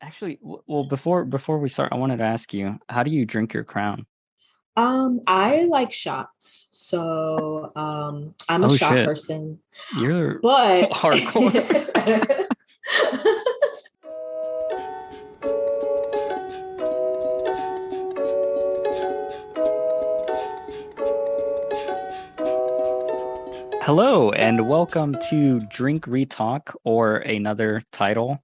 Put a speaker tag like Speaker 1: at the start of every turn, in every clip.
Speaker 1: Actually, well, before we start, I wanted to ask you, how do you drink your crown?
Speaker 2: I like shots, so I'm a
Speaker 1: Oh
Speaker 2: shot
Speaker 1: shit,
Speaker 2: person,
Speaker 1: you're
Speaker 2: but
Speaker 1: hardcore. Hello, and welcome to Drink Retalk, or another title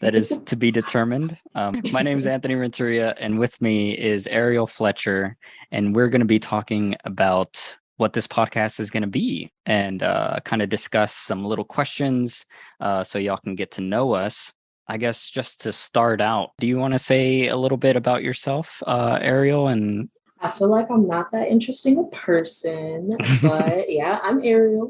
Speaker 1: that is to be determined. My name is Anthony Renteria, and with me is Ariel Fletcher, and we're going to be talking about what this podcast is going to be and kind of discuss some little questions so y'all can get to know us. I guess just to start out, do you want to say a little bit about yourself, Ariel? And
Speaker 2: I feel like I'm not that interesting a person, but yeah, I'm Ariel.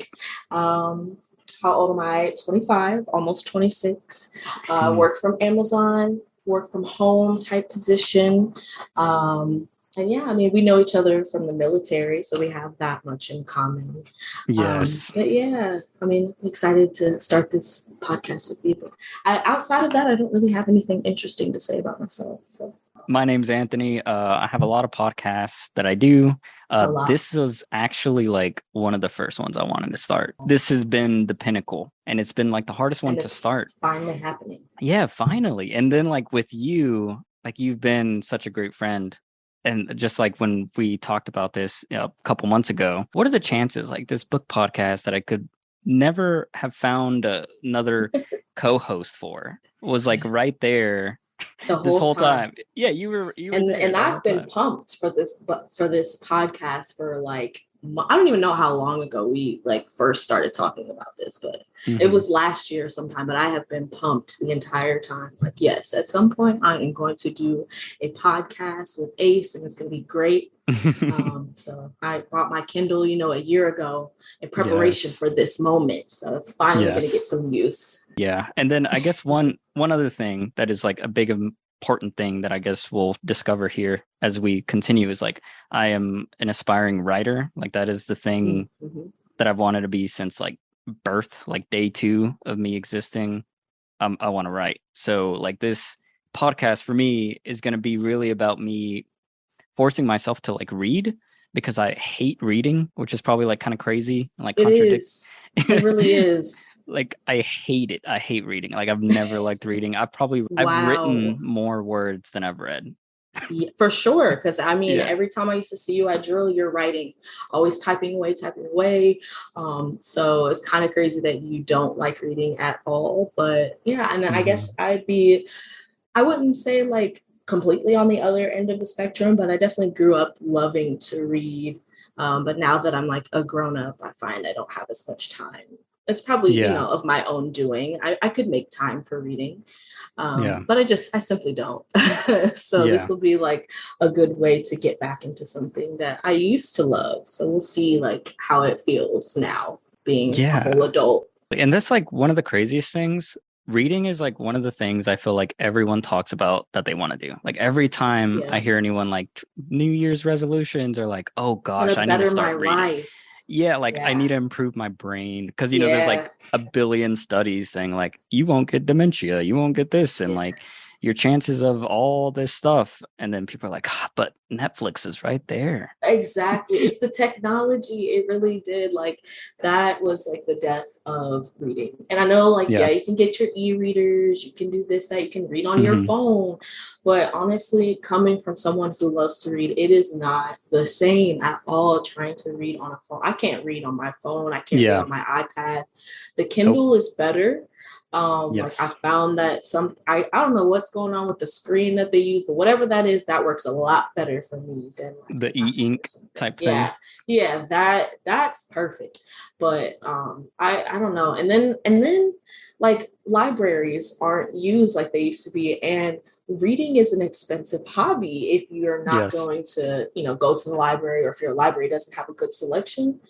Speaker 2: Um, how old am I? 25, almost 26.
Speaker 1: Hmm,
Speaker 2: Work from Amazon, work from home type position. Um, and yeah, I mean, we know each other from the military, so we have that much in common.
Speaker 1: yes.
Speaker 2: But yeah, I mean, I'm excited to start this podcast with you. But outside of that, I don't really have anything interesting to say about myself. So
Speaker 1: My name's Anthony. I have a lot of podcasts that I do.
Speaker 2: a lot.
Speaker 1: This was actually like one of the first ones I wanted to start. This has been the pinnacle, and it's been like the hardest one
Speaker 2: And
Speaker 1: to
Speaker 2: it's
Speaker 1: start.
Speaker 2: finally happening.
Speaker 1: Yeah, finally. And then like with you, like you've been such a great friend. And just like when we talked about this, a couple months ago, what are the chances like this book podcast that I could never have found another co-host for was like right there
Speaker 2: The
Speaker 1: this
Speaker 2: whole
Speaker 1: whole
Speaker 2: time.
Speaker 1: time. Yeah, you were
Speaker 2: and
Speaker 1: there
Speaker 2: and
Speaker 1: the whole
Speaker 2: I've been
Speaker 1: time.
Speaker 2: pumped for this, but for this podcast for like I don't even know how long ago we like first started talking about this, but it
Speaker 1: Hmm.
Speaker 2: was last year sometime. But I have been pumped the entire time. Like, yes, at some point I am going to do a podcast with Ace, and it's going to be great. So I bought my Kindle, a year ago in preparation
Speaker 1: Yes.
Speaker 2: for this moment. So it's finally going to get
Speaker 1: Yes.
Speaker 2: some use.
Speaker 1: Yeah. And then I guess one other thing that is like a big important thing that I guess we'll discover here as we continue is like I am an aspiring writer. Like that is the thing
Speaker 2: Mm-hmm.
Speaker 1: that I've wanted to be since like birth, like day two of me existing. I want to write. So like this podcast for me is going to be really about me forcing myself to like read because I hate reading, which is probably like kind of crazy and like
Speaker 2: It
Speaker 1: contradict.
Speaker 2: is. It really is.
Speaker 1: Like I hate it. I hate reading. Like I've never liked reading. I've written
Speaker 2: Wow.
Speaker 1: more words than I've read.
Speaker 2: Yeah, for sure. Because I mean,
Speaker 1: Yeah.
Speaker 2: every time I used to see you at drill, you're writing, always typing away, typing away. So it's kind of crazy that you don't like reading at all. But yeah, and then I guess
Speaker 1: Hmm.
Speaker 2: I wouldn't say like completely on the other end of the spectrum, but I definitely grew up loving to read. But now that I'm like a grown up, I find I don't have as much time. It's probably,
Speaker 1: Yeah.
Speaker 2: of my own doing. I could make time for reading,
Speaker 1: Yeah.
Speaker 2: but I simply don't. So this
Speaker 1: Yeah.
Speaker 2: will be like a good way to get back into something that I used to love. So we'll see like how it feels now being a whole
Speaker 1: Yeah.
Speaker 2: adult.
Speaker 1: And that's like one of the craziest things. Reading is like one of the things I feel like everyone talks about that they want to do. Like every time I
Speaker 2: Yeah.
Speaker 1: hear anyone like New Year's resolutions or like, oh
Speaker 2: Gonna
Speaker 1: gosh, I need to
Speaker 2: better my
Speaker 1: start reading.
Speaker 2: life.
Speaker 1: Yeah, like I need
Speaker 2: Yeah.
Speaker 1: to improve my brain because there's
Speaker 2: Yeah.
Speaker 1: like a billion studies saying like you won't get dementia, you won't get this, and
Speaker 2: Yeah.
Speaker 1: like your chances of all this stuff. And then people are like, ah, but Netflix is right there.
Speaker 2: Exactly. It's the technology. It really did. Like, that was like the death of reading. And I know, like, yeah,
Speaker 1: Yeah.
Speaker 2: you can get your e readers, you can do this, that, you can read on your
Speaker 1: Hmm.
Speaker 2: phone. But honestly, coming from someone who loves to read, it is not the same at all trying to read on a phone. I can't read on my phone, I can't read
Speaker 1: Yeah.
Speaker 2: on my iPad. The
Speaker 1: Nope.
Speaker 2: Kindle is better. Like I
Speaker 1: Yes.
Speaker 2: found that I don't know what's going on with the screen that they use, but whatever that is, that works a lot better for me than like
Speaker 1: The
Speaker 2: an iPad or
Speaker 1: e-ink
Speaker 2: something.
Speaker 1: type thing.
Speaker 2: Yeah, yeah, that's perfect. But I don't know. And then like libraries aren't used like they used to be, and reading is an expensive hobby if you're not
Speaker 1: Yes.
Speaker 2: going to go to the library, or if your library doesn't have a good selection.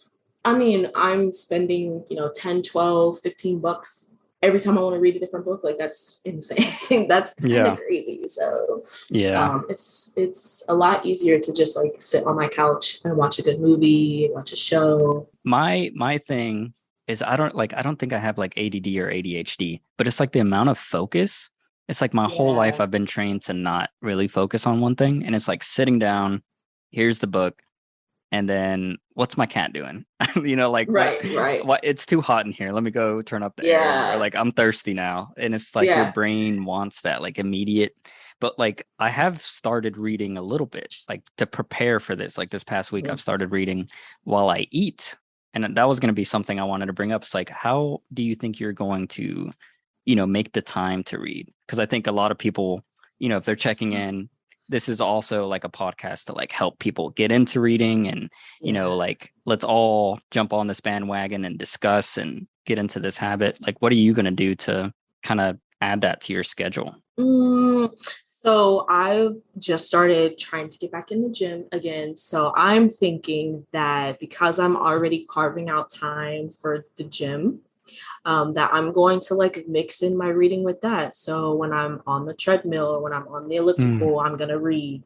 Speaker 2: I mean, I'm spending, 10, 12, $15 every time I want to read a different book. Like, that's insane. That's kind of
Speaker 1: Yeah.
Speaker 2: crazy. So
Speaker 1: Yeah.
Speaker 2: it's a lot easier to just like sit on my couch and watch a good movie, watch a show.
Speaker 1: My thing is I don't think I have like ADD or ADHD, but it's like the amount of focus It's like my whole life
Speaker 2: Yeah.
Speaker 1: I've been trained to not really focus on one thing. And it's like sitting down, here's the book, and then what's my cat doing? Like
Speaker 2: Right, right.
Speaker 1: what it's too hot in here. Let me go turn up the air. Or
Speaker 2: Yeah.
Speaker 1: like I'm thirsty now. And it's like your
Speaker 2: Yeah.
Speaker 1: brain wants that like immediate. But like I have started reading a little bit, like to prepare for this. Like this past week, I've
Speaker 2: Mhm.
Speaker 1: started reading while I eat. And that was going to be something I wanted to bring up. It's like, how do you think you're going to, make the time to read? Because I think a lot of people, if they're checking in, this is also like a podcast to like help people get into reading and
Speaker 2: Yeah.
Speaker 1: like let's all jump on this bandwagon and discuss and get into this habit. Like what are you going to do to kind of add that to your schedule?
Speaker 2: Mm, so I've just started trying to get back in the gym again. So I'm thinking that because I'm already carving out time for the gym, that I'm going to like mix in my reading with that. So when I'm on the treadmill or when I'm on the
Speaker 1: Mm,
Speaker 2: elliptical, I'm gonna read.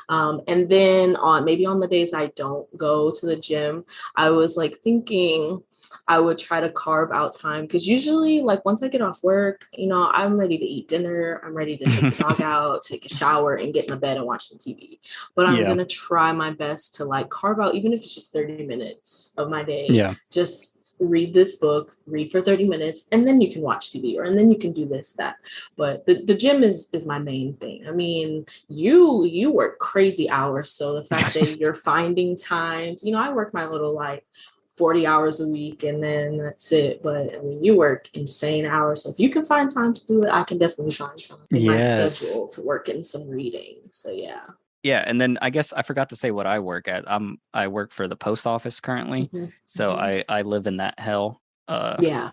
Speaker 2: And then on maybe on the days I don't go to the gym, I was like thinking I would try to carve out time because usually like once I get off work, I'm ready to eat dinner. I'm ready to take the dog out, take a shower, and get in the bed and watch the TV. But I'm
Speaker 1: yeah.
Speaker 2: gonna try my best to like carve out, even if it's just 30 minutes of my day,
Speaker 1: Yeah.
Speaker 2: just read this book, read for 30 minutes, and then you can watch TV and then you can do this, that. But the gym is my main thing. I mean, you work crazy hours. So the fact that you're finding times, I work my little like 40 hours a week and then that's it. But I mean, you work insane hours. So if you can find time to do it, I can definitely find time in my
Speaker 1: Yes.
Speaker 2: schedule to work in some reading. So yeah.
Speaker 1: Yeah, and then I guess I forgot to say what I work at. I work for the post office currently.
Speaker 2: Mm-hmm.
Speaker 1: So
Speaker 2: Mm-hmm.
Speaker 1: I live in that hell.
Speaker 2: Yeah.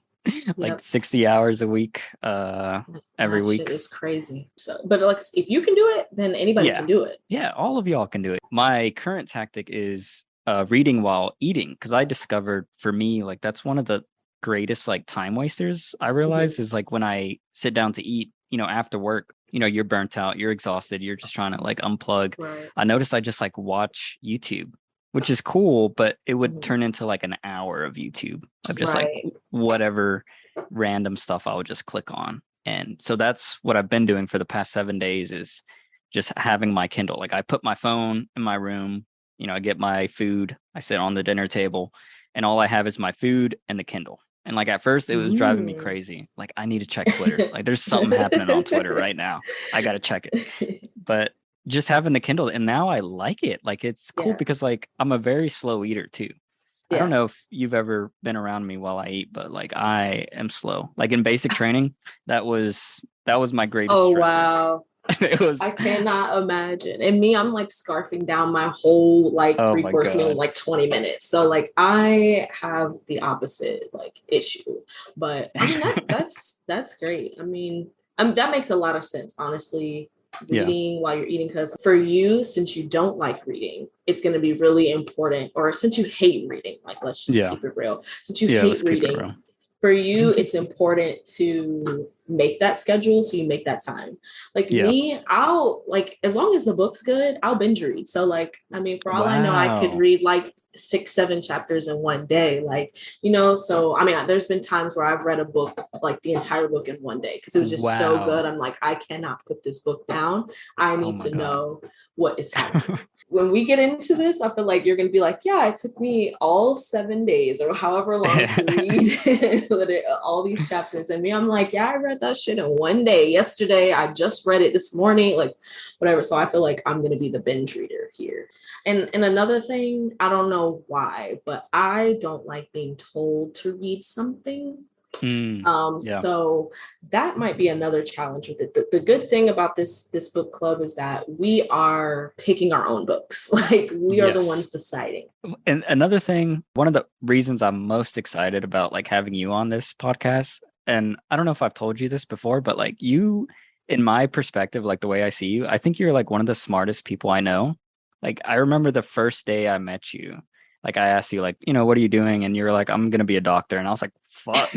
Speaker 1: Like
Speaker 2: Yep.
Speaker 1: 60 hours a week every
Speaker 2: That shit
Speaker 1: week.
Speaker 2: is crazy. So, but like, if you can do it, then anybody
Speaker 1: Yeah.
Speaker 2: can do it.
Speaker 1: Yeah, all of y'all can do it. My current tactic is reading while eating because I discovered for me like that's one of the greatest like time wasters I
Speaker 2: Mhm.
Speaker 1: realize is like when I sit down to eat, after work, you're burnt out, you're exhausted, you're just trying to like unplug.
Speaker 2: Right.
Speaker 1: I noticed I just like watch YouTube, which is cool, but it would
Speaker 2: Mhm.
Speaker 1: turn into like an hour of YouTube of just like
Speaker 2: Right.
Speaker 1: whatever random stuff I would just click on. And so that's what I've been doing for the past 7 days is just having my Kindle. Like I put my phone in my room, I get my food, I sit on the dinner table, and all I have is my food and the Kindle. And like at first it was driving me
Speaker 2: Mm.
Speaker 1: crazy. Like I need to check Twitter. Like there's something happening on Twitter right now. I got to check it. But just having the Kindle and now I like it. Like it's cool
Speaker 2: Yeah.
Speaker 1: because like I'm a very slow eater too. I don't
Speaker 2: Yeah.
Speaker 1: know if you've ever been around me while I eat, but like I am slow. Like in basic training, that was my greatest
Speaker 2: Oh
Speaker 1: stressor.
Speaker 2: wow.
Speaker 1: It
Speaker 2: I
Speaker 1: was
Speaker 2: cannot imagine. And me, I'm like scarfing down my whole like
Speaker 1: oh my
Speaker 2: three-course meal in
Speaker 1: god.
Speaker 2: like 20 minutes. So like I have the opposite like issue. But I mean that's great. That makes a lot of sense, honestly.
Speaker 1: Yeah.
Speaker 2: Reading while you're eating, because for you, since you don't like reading, it's going to be really important. Or since you hate reading, like let's just
Speaker 1: Yeah.
Speaker 2: keep it real. Since you
Speaker 1: Yeah,
Speaker 2: hate
Speaker 1: let's keep it
Speaker 2: reading,
Speaker 1: real.
Speaker 2: for you, it's important to make that schedule so you make that time. Like
Speaker 1: Yeah.
Speaker 2: me, I'll like as long as the book's good, I'll binge read. So like, I mean, for all I know, I could
Speaker 1: Wow.
Speaker 2: read like 6, 7 chapters in one day. Like, so I mean, there's been times where I've read a book, like the entire book in one day because it was just so good.
Speaker 1: Wow.
Speaker 2: I'm like, I cannot put this book down. I
Speaker 1: Oh
Speaker 2: need
Speaker 1: my
Speaker 2: to
Speaker 1: god.
Speaker 2: know what is happening. When we get into this, I feel like you're going to be like, yeah, it took me all 7 days or however long to read all these chapters. And me, I'm like, yeah, I read that shit in one day. Yesterday, I just read it this morning, like whatever. So I feel like I'm going to be the binge reader here. And another thing, I don't know why, but I don't like being told to read something.
Speaker 1: Yeah.
Speaker 2: So that might be another challenge with it. The good thing about this book club is that we are picking our own books. Like we are the
Speaker 1: Yes.
Speaker 2: ones deciding.
Speaker 1: And another thing, one of the reasons I'm most excited about like having you on this podcast, and I don't know if I've told you this before, but like you, in my perspective, like the way I see you, I think you're like one of the smartest people I know. Like I remember the first day I met you, like I asked you, like, what are you doing? And you were like, I'm gonna be a doctor. And I was like, fuck.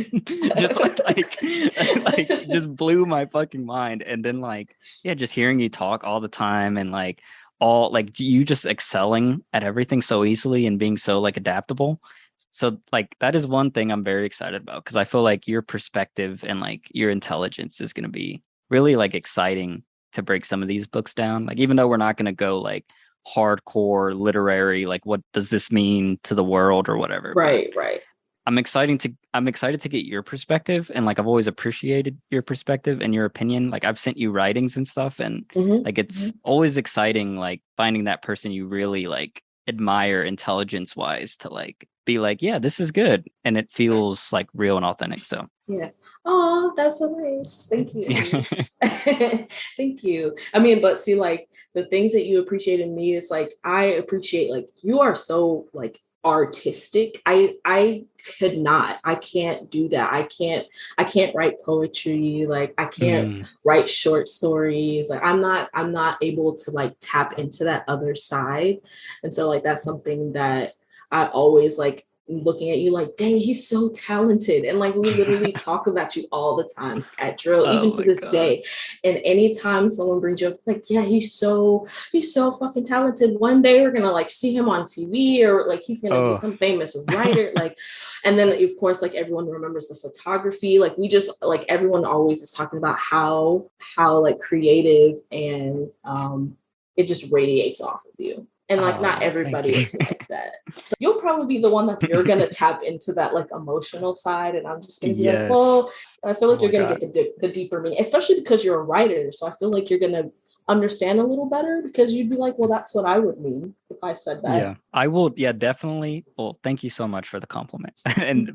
Speaker 1: Just like just blew my fucking mind. And then like, yeah, just hearing you talk all the time and like all like you just excelling at everything so easily and being so like adaptable. So like that is one thing I'm very excited about because I feel like your perspective and like your intelligence is going to be really like exciting to break some of these books down. Like even though we're not going to go like hardcore literary, like what does this mean to the world or whatever.
Speaker 2: Right, right.
Speaker 1: I'm excited to get your perspective, and like I've always appreciated your perspective and your opinion. Like I've sent you writings and stuff, and like it's always exciting like finding that person you really like admire intelligence wise to like be like, yeah, this is good, and it feels like real and authentic. So
Speaker 2: yeah. Oh, that's so nice. Thank you. Thank you. I mean, but see, like the things that you appreciate in me is like I appreciate like you are so like artistic. I could not. I can't do that. I can't write poetry. Like I can't write short stories. Like I'm not able to like tap into that other side. And so like that's something that I always like looking at you like, dang, he's so talented. And like we literally talk about you all the time at drill, even
Speaker 1: oh
Speaker 2: to
Speaker 1: my
Speaker 2: this
Speaker 1: God.
Speaker 2: day. And anytime someone brings you up, like, yeah, he's so fucking talented. One day we're gonna like see him on TV or like he's gonna be some famous writer. Like, and then of course, like everyone remembers the photography. Like we just like everyone always is talking about how like creative and it just radiates off of you. And like not everybody is like that. So you'll probably be the one that you're gonna tap into that like emotional side. And I'm just gonna be like, well, I feel like you're gonna get the deeper meaning, especially because you're a writer. So I feel like you're gonna understand a little better because you'd be like, well, that's what I would mean if I said that.
Speaker 1: Yeah, I will. Yeah, definitely. Well, thank you so much for the compliment.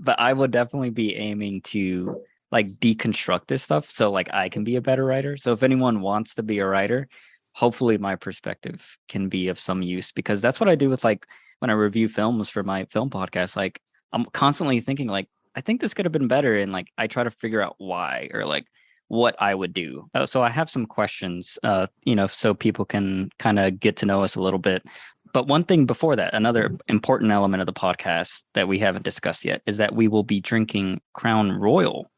Speaker 1: But I will definitely be aiming to like deconstruct this stuff so like I can be a better writer. So if anyone wants to be a writer, hopefully my perspective can be of some use, because that's what I do with like when I review films for my film podcast. Like I'm constantly thinking like, I think this could have been better, and like I try to figure out why or like what I would do. So I have some questions, so people can kind of get to know us a little bit. But one thing before that, another important element of the podcast that we haven't discussed yet is that we will be drinking Crown Royal,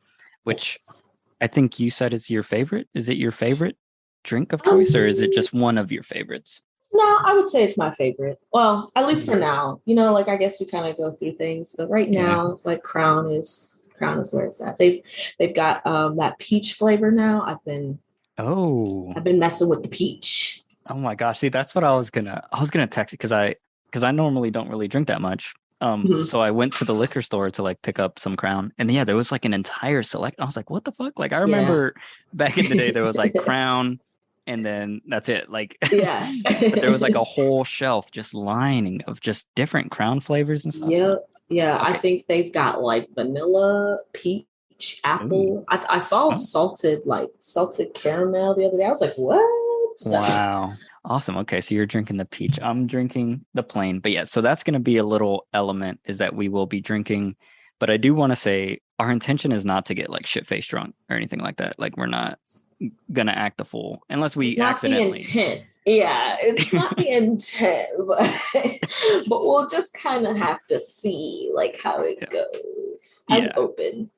Speaker 1: which I think you said is your favorite. Is it your favorite drink of choice, or is it just one of your favorites?
Speaker 2: No, I would say it's my favorite. Well, at least for now. You know, like I guess we kind of go through things, but right now, like Crown is where it's at. They've got that peach flavor now. I've been messing with the peach.
Speaker 1: Oh my gosh. See, that's what I was gonna text you because I normally don't really drink that much. So I went to the liquor store to like pick up some Crown, and yeah, there was like an entire select. I was like, what the fuck? Like I remember back in the day there was like Crown, and then that's it. Like
Speaker 2: yeah.
Speaker 1: But there was like a whole shelf just lining of just different Crown flavors and stuff.
Speaker 2: Yeah. So. Yeah. Okay. I think they've got like vanilla, peach, apple. I saw salted caramel the other day. I was like, what?
Speaker 1: Wow. Awesome. Okay. So you're drinking the peach. I'm drinking the plain. But yeah, so that's going to be a little element, is that we will be drinking. But I do want to say our intention is not to get like shit-faced drunk or anything like that. Like we're not going to act a fool unless we accidentally.
Speaker 2: It's not the intent. Yeah, it's not the intent, but we'll just kind of have to see like how it goes. I'm open.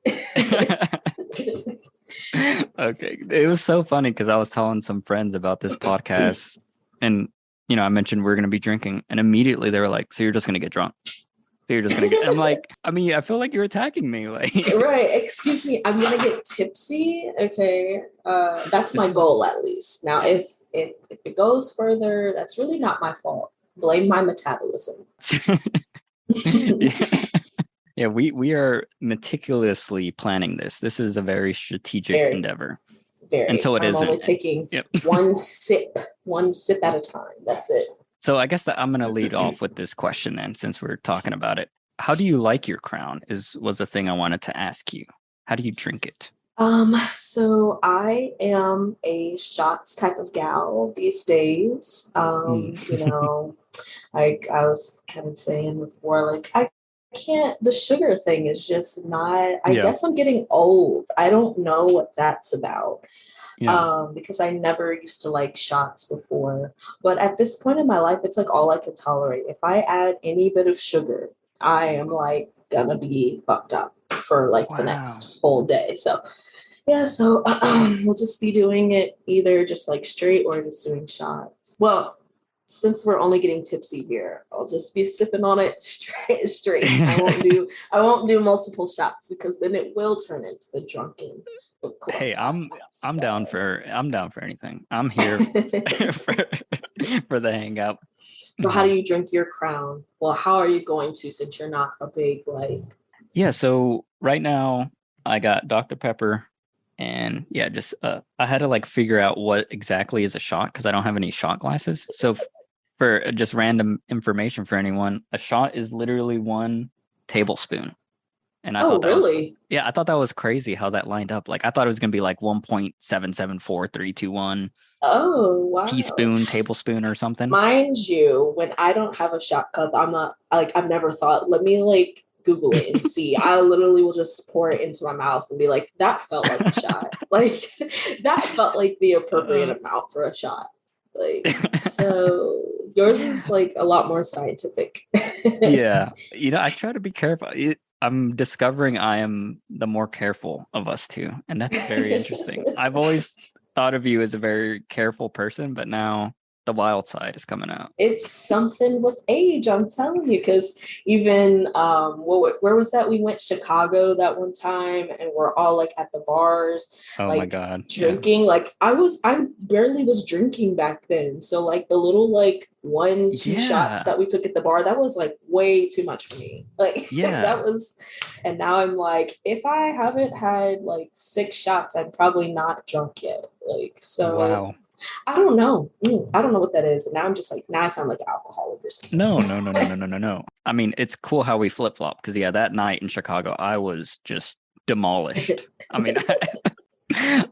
Speaker 1: Okay. It was so funny because I was telling some friends about this podcast, and I mentioned we're going to be drinking, and immediately they were like, so you're just going to get drunk? So you're just going to get, I'm like, I mean, I feel like you're attacking me. Like,
Speaker 2: right. Excuse me. I'm going to get tipsy. Okay. That's my goal at least. Now, if it goes further, that's really not my fault. Blame my metabolism.
Speaker 1: Yeah, we are meticulously planning this. This is a very strategic endeavor. Until it isn't.
Speaker 2: I'm only taking one sip at a time. That's it.
Speaker 1: So I guess that I'm going to lead off with this question then, since we're talking about it. How do you like your Crown? Was the thing I wanted to ask you. How do you drink it?
Speaker 2: So I am a shots type of gal these days. Like I was kind of saying before, like I can't, the sugar thing is just not, I guess I'm getting old. I don't know what that's about. Because I never used to like shots before. But at this point in my life, it's like all I could tolerate. If I add any bit of sugar, I am like gonna be fucked up for like the next whole day. So we'll just be doing it either just like straight or just doing shots. Well, since we're only getting tipsy here, I'll just be sipping on it straight. I won't do multiple shots because then it will turn into the drunken
Speaker 1: Hey, I'm down
Speaker 2: So.
Speaker 1: for anything. I'm here for, for the hangout.
Speaker 2: So how do you drink your crown? Well, how are you going to since you're not a big like
Speaker 1: Yeah, so right now I got Dr. Pepper and yeah, just I had to like figure out what exactly is a shot because I don't have any shot glasses. So for just random information for anyone, a shot is literally 1 tablespoon. And I
Speaker 2: oh
Speaker 1: thought that was
Speaker 2: really?
Speaker 1: yeah, I thought that was crazy how that lined up. Like I thought it was gonna be like 1.774321
Speaker 2: Oh wow.
Speaker 1: teaspoon, tablespoon or something.
Speaker 2: Mind you, when I don't have a shot cup, I'm not like I've never thought, let me like Google it and see. I literally will just pour it into my mouth and be like, that felt like a shot. Like that felt like the appropriate
Speaker 1: Uh,
Speaker 2: amount for a shot. Like so yours is like a lot more scientific.
Speaker 1: yeah, I try to be careful. I'm discovering I am the more careful of us two, and that's very interesting. I've always thought of you as a very careful person, but now the wild side is coming out.
Speaker 2: It's something with age, I'm telling you. Because even where was that? We went Chicago that one time, and we're all like at the bars,
Speaker 1: Oh my
Speaker 2: like
Speaker 1: God. Yeah.
Speaker 2: drinking. Like I barely was drinking back then. So like the little like 1, 2 shots
Speaker 1: Yeah.
Speaker 2: that we took at the bar, that was like way too much for me. Like that
Speaker 1: Yeah.
Speaker 2: was, and now I'm like, if I haven't had like 6 shots, I'm probably not drunk yet. Like so.
Speaker 1: Wow.
Speaker 2: I don't know. I don't know what that is. And now I'm just like, now I sound like an alcoholic or something.
Speaker 1: No, no, no, no, no, no, no, no. I mean, it's cool how we flip flop because yeah, that night in Chicago, I was just demolished. I mean,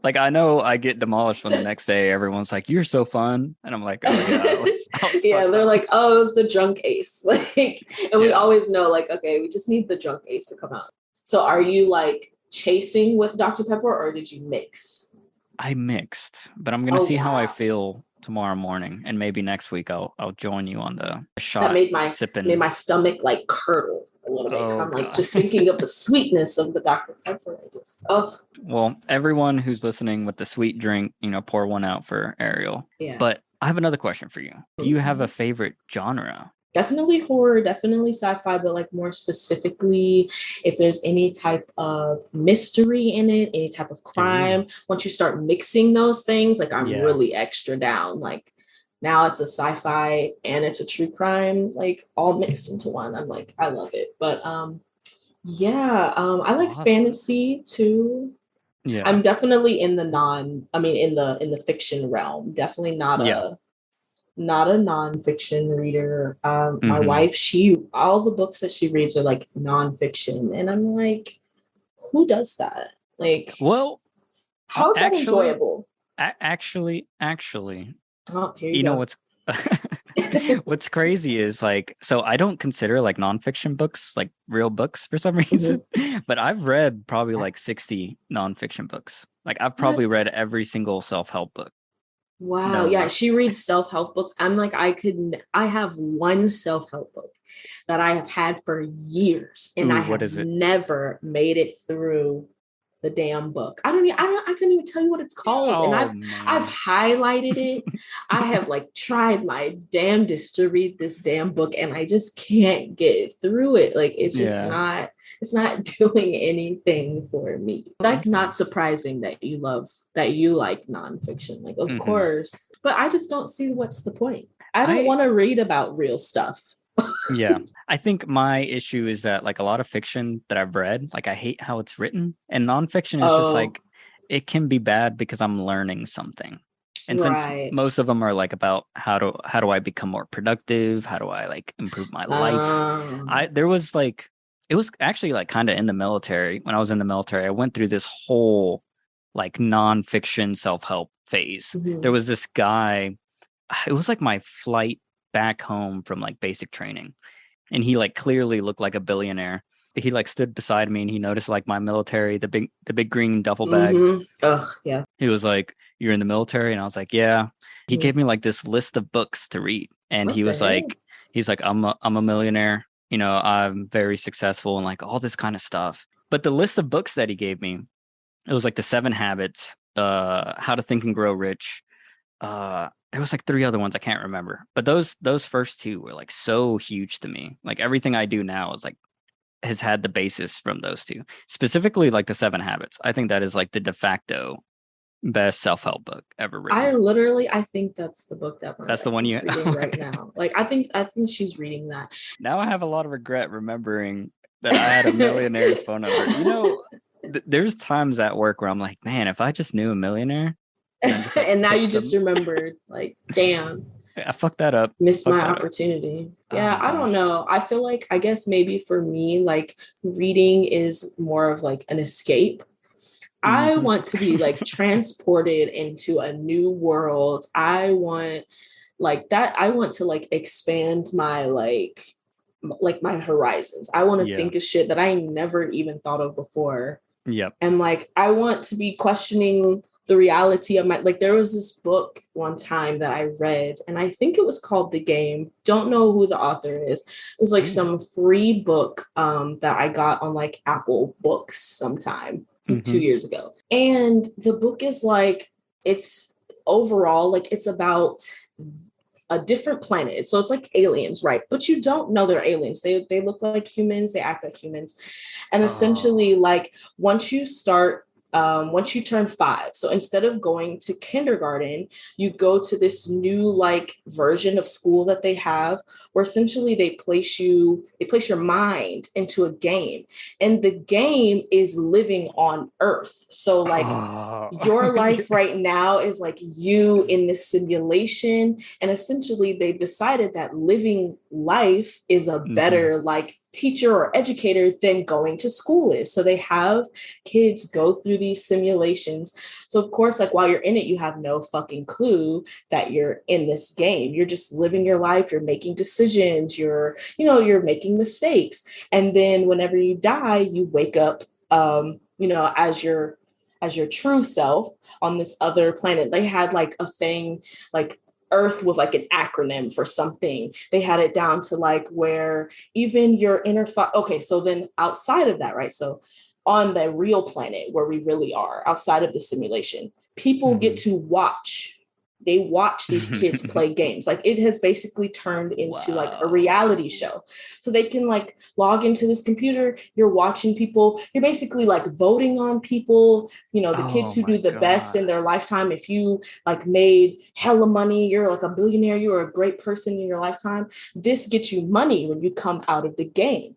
Speaker 1: like I know I get demolished when the next day everyone's like, "You're so fun," and I'm like, "Oh yeah, I was
Speaker 2: Yeah,
Speaker 1: fucked
Speaker 2: they're
Speaker 1: up."
Speaker 2: like, oh, it was the drunk ace. Like, and we
Speaker 1: Yeah,
Speaker 2: always know, like, okay, we just need the drunk ace to come out. So are you like chasing with Dr. Pepper or did you mix?
Speaker 1: I mixed, but I'm gonna
Speaker 2: Oh
Speaker 1: see how I
Speaker 2: wow.
Speaker 1: feel tomorrow morning, and maybe next week I'll join you on the
Speaker 2: That
Speaker 1: shot
Speaker 2: made
Speaker 1: sipping.
Speaker 2: my stomach like curdle a little bit. Cause
Speaker 1: Oh
Speaker 2: I'm like
Speaker 1: god.
Speaker 2: just thinking of the sweetness of the Dr. Pepper. I just oh
Speaker 1: Well, everyone who's listening with the sweet drink, pour one out for Ariel.
Speaker 2: yeah.
Speaker 1: But I have another question for you. Do you have a
Speaker 2: Mhm.
Speaker 1: favorite genre?
Speaker 2: Definitely horror, definitely sci-fi, but like more specifically, if there's any type of mystery in it, any type of
Speaker 1: Ooh,
Speaker 2: crime, once you start mixing those things, like I'm
Speaker 1: yeah.
Speaker 2: really extra down. Like now it's a sci-fi and it's a true crime, like all mixed into one. I'm like, I love it. But yeah, I like
Speaker 1: Awesome.
Speaker 2: fantasy too.
Speaker 1: Yeah.
Speaker 2: I'm definitely in the I mean in the fiction realm. Definitely
Speaker 1: Yeah.
Speaker 2: not a nonfiction reader. My
Speaker 1: Hmm.
Speaker 2: wife, all the books that she reads are like nonfiction. And I'm like, who does that? Like,
Speaker 1: Well,
Speaker 2: how is that
Speaker 1: actually,
Speaker 2: enjoyable?
Speaker 1: actually,
Speaker 2: Oh, here you
Speaker 1: you know
Speaker 2: go.
Speaker 1: what's what's crazy is like, so I don't consider like nonfiction books like real books for some reason,
Speaker 2: Mhm.
Speaker 1: but I've read probably like
Speaker 2: That's
Speaker 1: 60 nonfiction books. Like I've probably read
Speaker 2: what?
Speaker 1: every single self-help book
Speaker 2: Wow. Yeah,
Speaker 1: known.
Speaker 2: she reads self-help books. I'm like, I have one self-help book that I have had for years, and
Speaker 1: Ooh,
Speaker 2: I
Speaker 1: what
Speaker 2: have
Speaker 1: is it?
Speaker 2: never made it through the damn book. I couldn't even tell you what it's called. And
Speaker 1: Oh
Speaker 2: I've
Speaker 1: man.
Speaker 2: highlighted it. I have like tried my damnedest to read this damn book and I just can't get through it. Like
Speaker 1: Yeah.
Speaker 2: it's not doing anything for me. That's not surprising that you like nonfiction. Like of
Speaker 1: Hmm.
Speaker 2: course. But I just don't see what's the point. I don't
Speaker 1: I
Speaker 2: want to read about real stuff.
Speaker 1: Yeah. I think my issue is that like a lot of fiction that I've read, like I hate how it's written. And nonfiction is just
Speaker 2: Oh,
Speaker 1: like it can be bad because I'm learning something. And since
Speaker 2: right.
Speaker 1: most of them are like about how do I become more productive? How do I like improve my life? I
Speaker 2: Um,
Speaker 1: there was like it was actually like kind of in the military. When I was in the military, I went through this whole like nonfiction self-help phase. There
Speaker 2: mhm.
Speaker 1: was this guy, it was like my flight back home from like basic training, and he like clearly looked like a billionaire. He like stood beside me and he noticed like my military, the big green duffel bag.
Speaker 2: Mm-hmm. Ugh, yeah.
Speaker 1: He was like, "You're in the military?" And I was like, "Yeah." He
Speaker 2: Mm.
Speaker 1: gave me like this list of books to read, and
Speaker 2: What the hell?
Speaker 1: he's like, I'm a millionaire. I'm very successful and like all this kind of stuff. But the list of books that he gave me, it was like the Seven Habits, How to Think and Grow Rich. There was like three other ones I can't remember, but those first two were like so huge to me. Like everything I do now is like has had the basis from those two, specifically like the Seven Habits. I think that is like the de facto best self-help book ever written.
Speaker 2: I think that's the book that my
Speaker 1: That's the
Speaker 2: wife
Speaker 1: one
Speaker 2: is
Speaker 1: you
Speaker 2: reading right now. Like I think she's reading that.
Speaker 1: Now I have a lot of regret remembering that I had a millionaire's phone number. There's times at work where I'm like, man, if I just knew a millionaire, and then just like
Speaker 2: And now you
Speaker 1: pitched
Speaker 2: just
Speaker 1: them,
Speaker 2: remembered, like, damn,
Speaker 1: I fucked that up.
Speaker 2: missed
Speaker 1: Fucked
Speaker 2: my
Speaker 1: that up.
Speaker 2: opportunity.
Speaker 1: Oh
Speaker 2: Yeah,
Speaker 1: my
Speaker 2: I don't
Speaker 1: gosh.
Speaker 2: know. I feel like, I guess maybe for me, like reading is more of like an escape. I
Speaker 1: Mhm.
Speaker 2: want to be like transported into a new world. I want like that. I want to like expand my like my horizons. I want to
Speaker 1: Yeah.
Speaker 2: think of shit that I never even thought of before.
Speaker 1: Yep.
Speaker 2: And like I want to be questioning the reality of my, like there was this book one time that I read and I think it was called The Game. Don't know who the author is. It was like
Speaker 1: Ooh.
Speaker 2: some free book that I got on like Apple Books sometime like 2 years ago. And the book is like, it's overall like it's about a different planet. So it's like aliens, right? But you don't know they're aliens. They look like humans, they act like humans. And essentially,
Speaker 1: Oh.
Speaker 2: like once you turn 5, so instead of going to kindergarten, you go to this new like version of school that they have, where essentially they place your mind into a game, and the game is living on Earth. So like
Speaker 1: Oh.
Speaker 2: your life right now is like you in this simulation, and essentially they've decided that living life is a
Speaker 1: Mhm.
Speaker 2: better like teacher or educator than going to school is. So they have kids go through these simulations. So of course, like while you're in it, you have no fucking clue that you're in this game. You're just living your life, you're making decisions, you're making mistakes. And then whenever you die, you wake up as your true self on this other planet. They had like a thing like Earth was like an acronym for something. They had it down to like where even your inner thought. Okay, so then outside of that, right? So on the real planet where we really are, outside of the simulation, people get
Speaker 1: Mhm.
Speaker 2: to watch. They watch these kids play games. Like it has basically turned into like a reality
Speaker 1: Wow.
Speaker 2: show. So they can like log into this computer, you're watching people, you're basically like voting on people, the kids
Speaker 1: Oh
Speaker 2: who do
Speaker 1: my
Speaker 2: the best in
Speaker 1: God.
Speaker 2: their lifetime. If you like made hella money, you're like a billionaire, you're a great person in your lifetime. This gets you money when you come out of the game.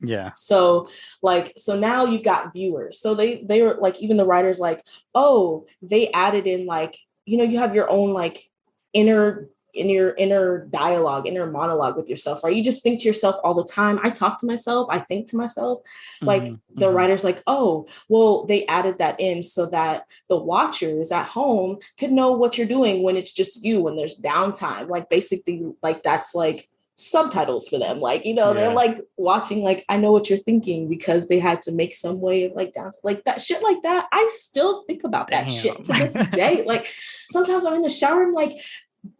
Speaker 1: Yeah.
Speaker 2: So now you've got viewers. So they were like, even the writers like, oh, they added in like, you have your own like inner dialogue, inner monologue with yourself, right? You just think to yourself all the time. I talk to myself, I think to myself. Like
Speaker 1: Mhm.
Speaker 2: the
Speaker 1: Mhm.
Speaker 2: writers like, oh, well, they added that in so that the watchers at home could know what you're doing when it's just you, when there's downtime. Like basically, like that's like subtitles for them, like they're
Speaker 1: Yeah.
Speaker 2: like watching, like I know what you're thinking, because they had to make some way of like down like that shit. Like that, I still think about that shit
Speaker 1: Damn.
Speaker 2: to this day. Like sometimes I'm in the shower, I'm like,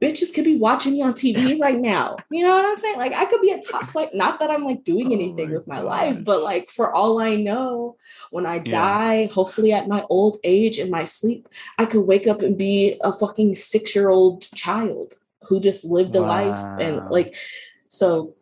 Speaker 2: bitches could be watching me on TV right now, you know what I'm saying? Like I could be a top, like not that I'm like doing
Speaker 1: Oh
Speaker 2: anything
Speaker 1: my
Speaker 2: with my life, but
Speaker 1: gosh.
Speaker 2: like for all I know, when I
Speaker 1: Yeah.
Speaker 2: die, hopefully at my old age in my sleep, I could wake up and be a fucking 6-year-old child who just lived a life. And
Speaker 1: Wow.
Speaker 2: like, so,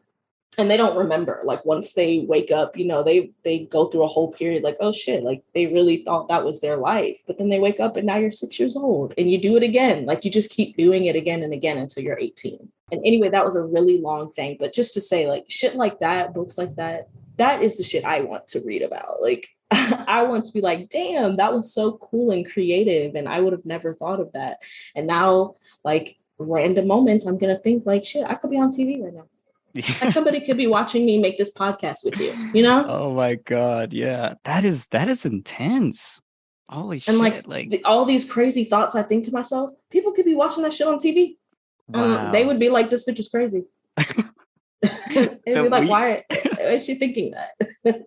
Speaker 2: and they don't remember, like once they wake up, they go through a whole period like, oh shit, like they really thought that was their life, but then they wake up and now you're 6 years old and you do it again. Like you just keep doing it again and again until you're 18. And anyway, that was a really long thing, but just to say, like shit like that, books like that, that is the shit I want to read about. Like I want to be like, damn, that was so cool and creative, and I would have never thought of that. And now, like random moments, I'm gonna think like, shit, I could be on TV right now. Like somebody could be watching me make this podcast with you, you know?
Speaker 1: Oh my God. Yeah. That is intense. Holy
Speaker 2: And like
Speaker 1: shit. Like,
Speaker 2: all these crazy thoughts I think to myself, people could be watching that shit on TV. And they
Speaker 1: wow.
Speaker 2: would be like, this bitch is crazy. They'd
Speaker 1: So
Speaker 2: be like,
Speaker 1: we
Speaker 2: why is she thinking that?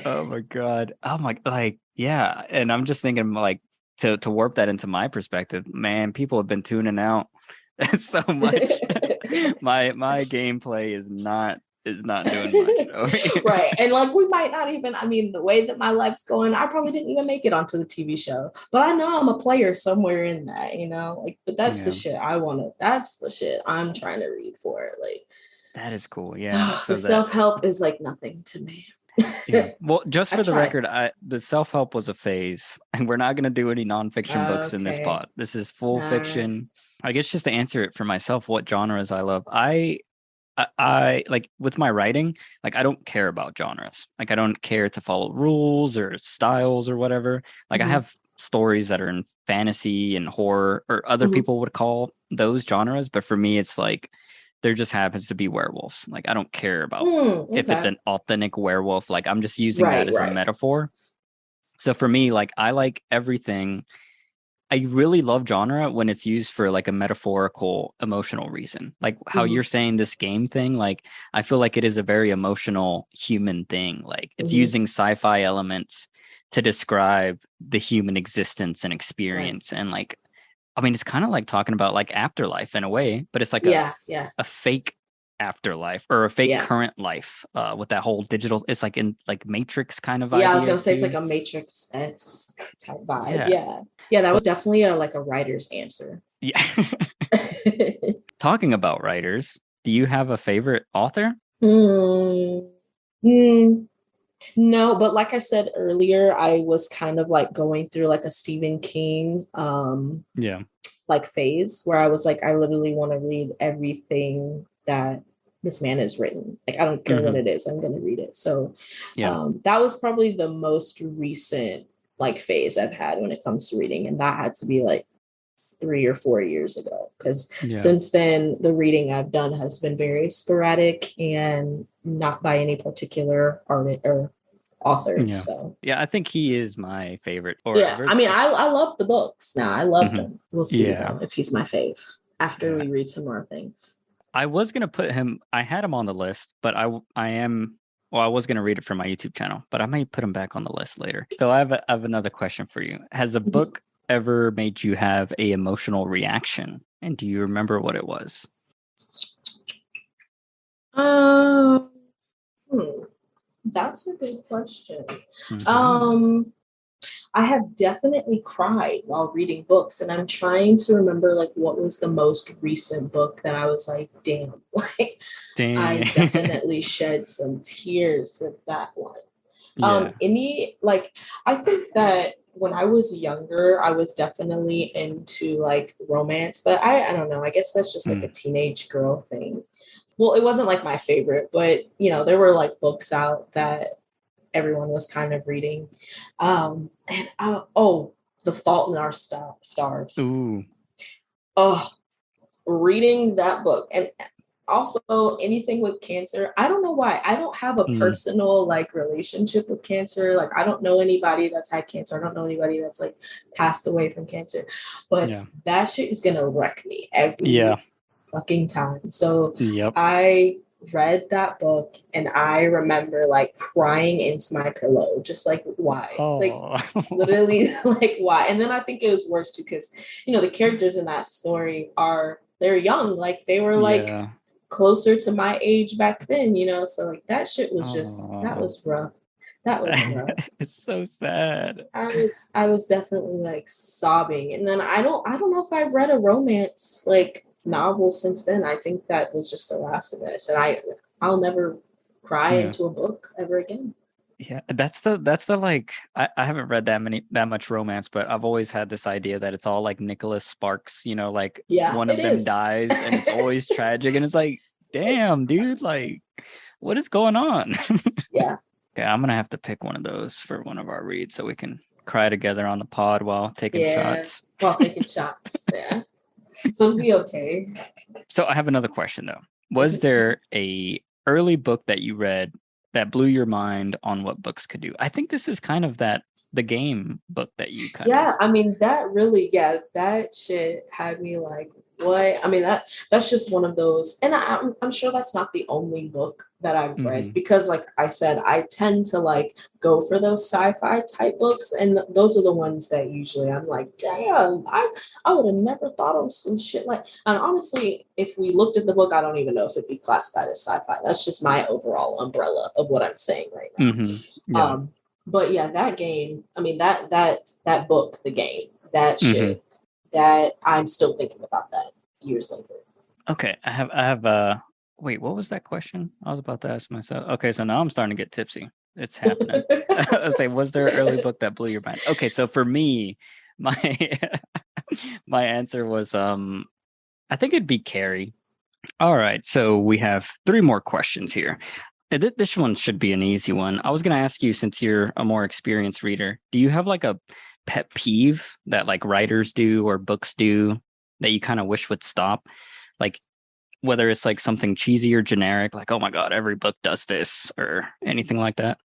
Speaker 1: oh my God. Oh my, like, yeah. And I'm just thinking like to warp that into my perspective, man, people have been tuning out so much. My gameplay is not doing much over here.
Speaker 2: Right. And like we might not even, I mean, the way that my life's going, I probably didn't even make it onto the TV show. But I know I'm a player somewhere in that, like, but that's the
Speaker 1: Yeah,
Speaker 2: shit that's the shit I'm trying to read for it. Like,
Speaker 1: that is cool.
Speaker 2: so
Speaker 1: Yeah.
Speaker 2: the
Speaker 1: So that
Speaker 2: self-help is like nothing to me.
Speaker 1: Yeah. Well, just
Speaker 2: I
Speaker 1: for the
Speaker 2: tried.
Speaker 1: record, the self-help was a phase, and we're not going to do any nonfiction books in this
Speaker 2: Okay.
Speaker 1: pod. This is full
Speaker 2: Nah.
Speaker 1: fiction. I guess just to answer it for myself, what genres I love. I like with my writing, like I don't care about genres. Like I don't care to follow rules or styles or whatever. Like I
Speaker 2: Mhm,
Speaker 1: have stories that are in fantasy and horror, or other
Speaker 2: mhm.
Speaker 1: people would call those genres, but for me it's like there just happens to be werewolves. Like I don't care about if it's
Speaker 2: Okay.
Speaker 1: an authentic werewolf. Like I'm just using that
Speaker 2: Right,
Speaker 1: as a
Speaker 2: right.
Speaker 1: metaphor. So for me, like I like everything. I really love genre when it's used for like a metaphorical emotional reason. Like how
Speaker 2: Hmm.
Speaker 1: you're saying this game thing, like I feel like it is a very emotional human thing. Like it's
Speaker 2: Hmm.
Speaker 1: using sci-fi elements to describe the human existence and
Speaker 2: Right.
Speaker 1: experience. And like, I mean, it's kind of like talking about like afterlife in a way, but it's like
Speaker 2: Yeah, yeah,
Speaker 1: a fake afterlife or a fake
Speaker 2: yeah.
Speaker 1: current life with that whole digital, it's like in like Matrix kind of
Speaker 2: Yeah, I was gonna
Speaker 1: ideas
Speaker 2: say it's like
Speaker 1: too.
Speaker 2: a Matrix X type vibe.
Speaker 1: Yes.
Speaker 2: Yeah. Yeah, that was
Speaker 1: But
Speaker 2: definitely a like a writer's answer.
Speaker 1: yeah. Talking about writers, do you have a favorite author?
Speaker 2: Hmm. Hmm. No, but like I said earlier, I was kind of like going through like a Stephen King
Speaker 1: Yeah.
Speaker 2: like phase where I was like, I literally want to read everything that this man has written. Like I don't care what
Speaker 1: Hmm.
Speaker 2: it is, I'm gonna read it. So
Speaker 1: Yeah.
Speaker 2: that was probably the most recent like phase I've had when it comes to reading. And that had to be like 3 or 4 years ago. Because
Speaker 1: Yeah.
Speaker 2: since then the reading I've done has been very sporadic and not by any particular artist or author.
Speaker 1: Yeah.
Speaker 2: So
Speaker 1: Yeah. I think he is my favorite or
Speaker 2: yeah,
Speaker 1: ever.
Speaker 2: I mean, I love the books. Now I love
Speaker 1: Hmm.
Speaker 2: them. We'll see
Speaker 1: Yeah.
Speaker 2: though if he's my fave after
Speaker 1: Yeah.
Speaker 2: we read some more things.
Speaker 1: I was gonna put him. I had him on the list, but I am. Well, I was gonna read it for my YouTube channel, but I may put him back on the list later. So I have another question for you. Has a book ever made you have a emotional reaction, and do you remember what it was?
Speaker 2: Um, hmm, that's a good question.
Speaker 1: Hmm.
Speaker 2: Um, I have definitely cried while reading books, and I'm trying to remember like what was the most recent book that I was like, damn, like I
Speaker 1: Dang.
Speaker 2: definitely shed some tears with that one.
Speaker 1: Yeah.
Speaker 2: Any like I think that when I was younger, I was definitely into like romance, but I don't know. I guess that's just like a
Speaker 1: Mm.
Speaker 2: teenage girl thing. Well, it wasn't like my favorite, but there were like books out that everyone was kind of reading. And oh, The Fault in Our Stars.
Speaker 1: Ooh.
Speaker 2: Oh, reading that book and also anything with cancer. I don't know why. I don't have a
Speaker 1: Mm.
Speaker 2: personal like relationship with cancer. Like I don't know anybody that's had cancer. I don't know anybody that's like passed away from cancer. But
Speaker 1: Yeah.
Speaker 2: that shit is gonna wreck me
Speaker 1: Yeah.
Speaker 2: every fucking time. So
Speaker 1: Yep.
Speaker 2: I read that book and I remember like crying into my pillow, just like why? Like
Speaker 1: Oh.
Speaker 2: literally like why? And then I think it was worse too because the characters in that story they're young, like they were like
Speaker 1: Yeah.
Speaker 2: closer to my age back then, so like that shit was that
Speaker 1: Oh.
Speaker 2: was rough. That was rough.
Speaker 1: It's so sad.
Speaker 2: I was definitely like sobbing. And then I don't know if I've read a romance like novel since then. I think that was just the last of it. I said I'll never cry
Speaker 1: Yeah.
Speaker 2: into a book ever again.
Speaker 1: Yeah. That's the like I haven't read that much romance, but I've always had this idea that it's all like Nicholas Sparks, like
Speaker 2: Yeah,
Speaker 1: one
Speaker 2: it
Speaker 1: of them
Speaker 2: is.
Speaker 1: dies and it's always tragic and it's like, damn, dude, like what is going on?
Speaker 2: Yeah.
Speaker 1: Yeah, I'm gonna have to pick one of those for one of our reads so we can cry together on the pod while taking
Speaker 2: Yeah.
Speaker 1: shots.
Speaker 2: While taking shots. Yeah. So it'll be okay.
Speaker 1: So I have another question though. Was
Speaker 2: Mhm.
Speaker 1: there a early book that you read that blew your mind on what books could do? I think this is kind of the game book that you kind of
Speaker 2: Yeah, I mean that really, yeah, that shit had me like, what? I mean that's just one of those, and I'm sure that's not the only book that I've read
Speaker 1: Mhm.
Speaker 2: because, like I said, I tend to like go for those sci-fi type books, and those are the ones that usually I'm like, damn, I would have never thought of some shit like. And honestly, if we looked at the book, I don't even know if it'd be classified as sci-fi. That's just my overall umbrella of what I'm saying right now.
Speaker 1: Mhm. Yeah.
Speaker 2: But yeah, that game, I mean that book, the game, that
Speaker 1: Mhm.
Speaker 2: shit, that I'm still thinking about that years later.
Speaker 1: Okay, I have wait, what was that question? I was about to ask myself. Okay, so now I'm starting to get tipsy. It's happening. I was like, was there an early book that blew your mind? Okay, so for me, my my answer was I think it'd be Carrie. All right, so we have 3 more questions here. This one should be an easy one. I was going to ask you, since you're a more experienced reader, do you have like a pet peeve that like writers do or books do that you kind of wish would stop? Like whether it's like something cheesy or generic, like, oh my God, every book does this or anything like that?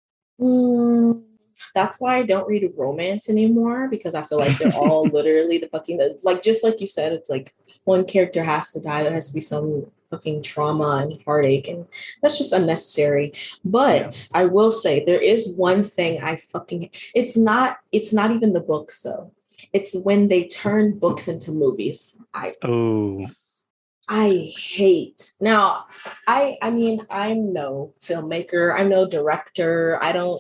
Speaker 2: That's why I don't read romance anymore, because I feel like they're all literally the fucking, like, just like you said, it's like one character has to die. There has to be some fucking trauma and heartache, and that's just unnecessary. But I will say there is one thing I fucking, it's not even the books though. It's when they turn books into movies. I hate. Now, I mean, I'm no filmmaker, I'm no director. I don't,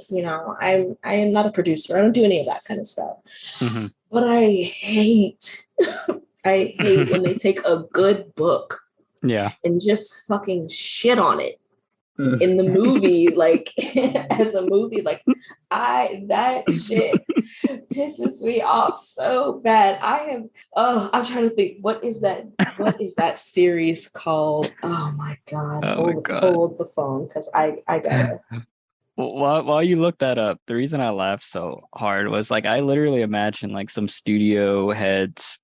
Speaker 2: I am not a producer. I don't do any of that kind of stuff.
Speaker 1: Mm-hmm.
Speaker 2: But I hate I hate when they take a good book and just fucking shit on it in the movie, like as a movie. Like that shit pisses me off so bad. I'm trying to think, what is that series called? Oh my God. Hold the phone, because I gotta.
Speaker 1: While you look that up, the reason I laughed so hard was like I literally imagined like some studio heads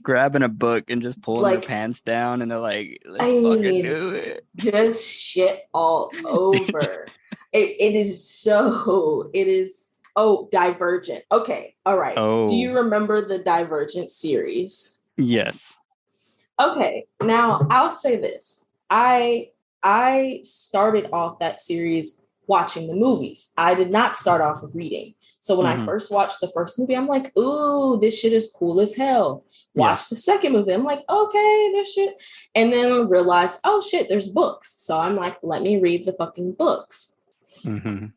Speaker 1: grabbing a book and just pulling their pants down, and they're like, let's fucking do it.
Speaker 2: Just shit all over. It is Divergent. Okay, all right. Do you remember the Divergent series?
Speaker 1: Yes.
Speaker 2: Okay, now I'll say this. I started off that series watching the movies. I did not start off reading. So when I first watched the first movie, I'm like, ooh, this shit is cool as hell. Watch the second movie. I'm like, okay, this shit. And then realized, oh shit, there's books. So I'm like, let me read the fucking books.
Speaker 1: Mm-hmm.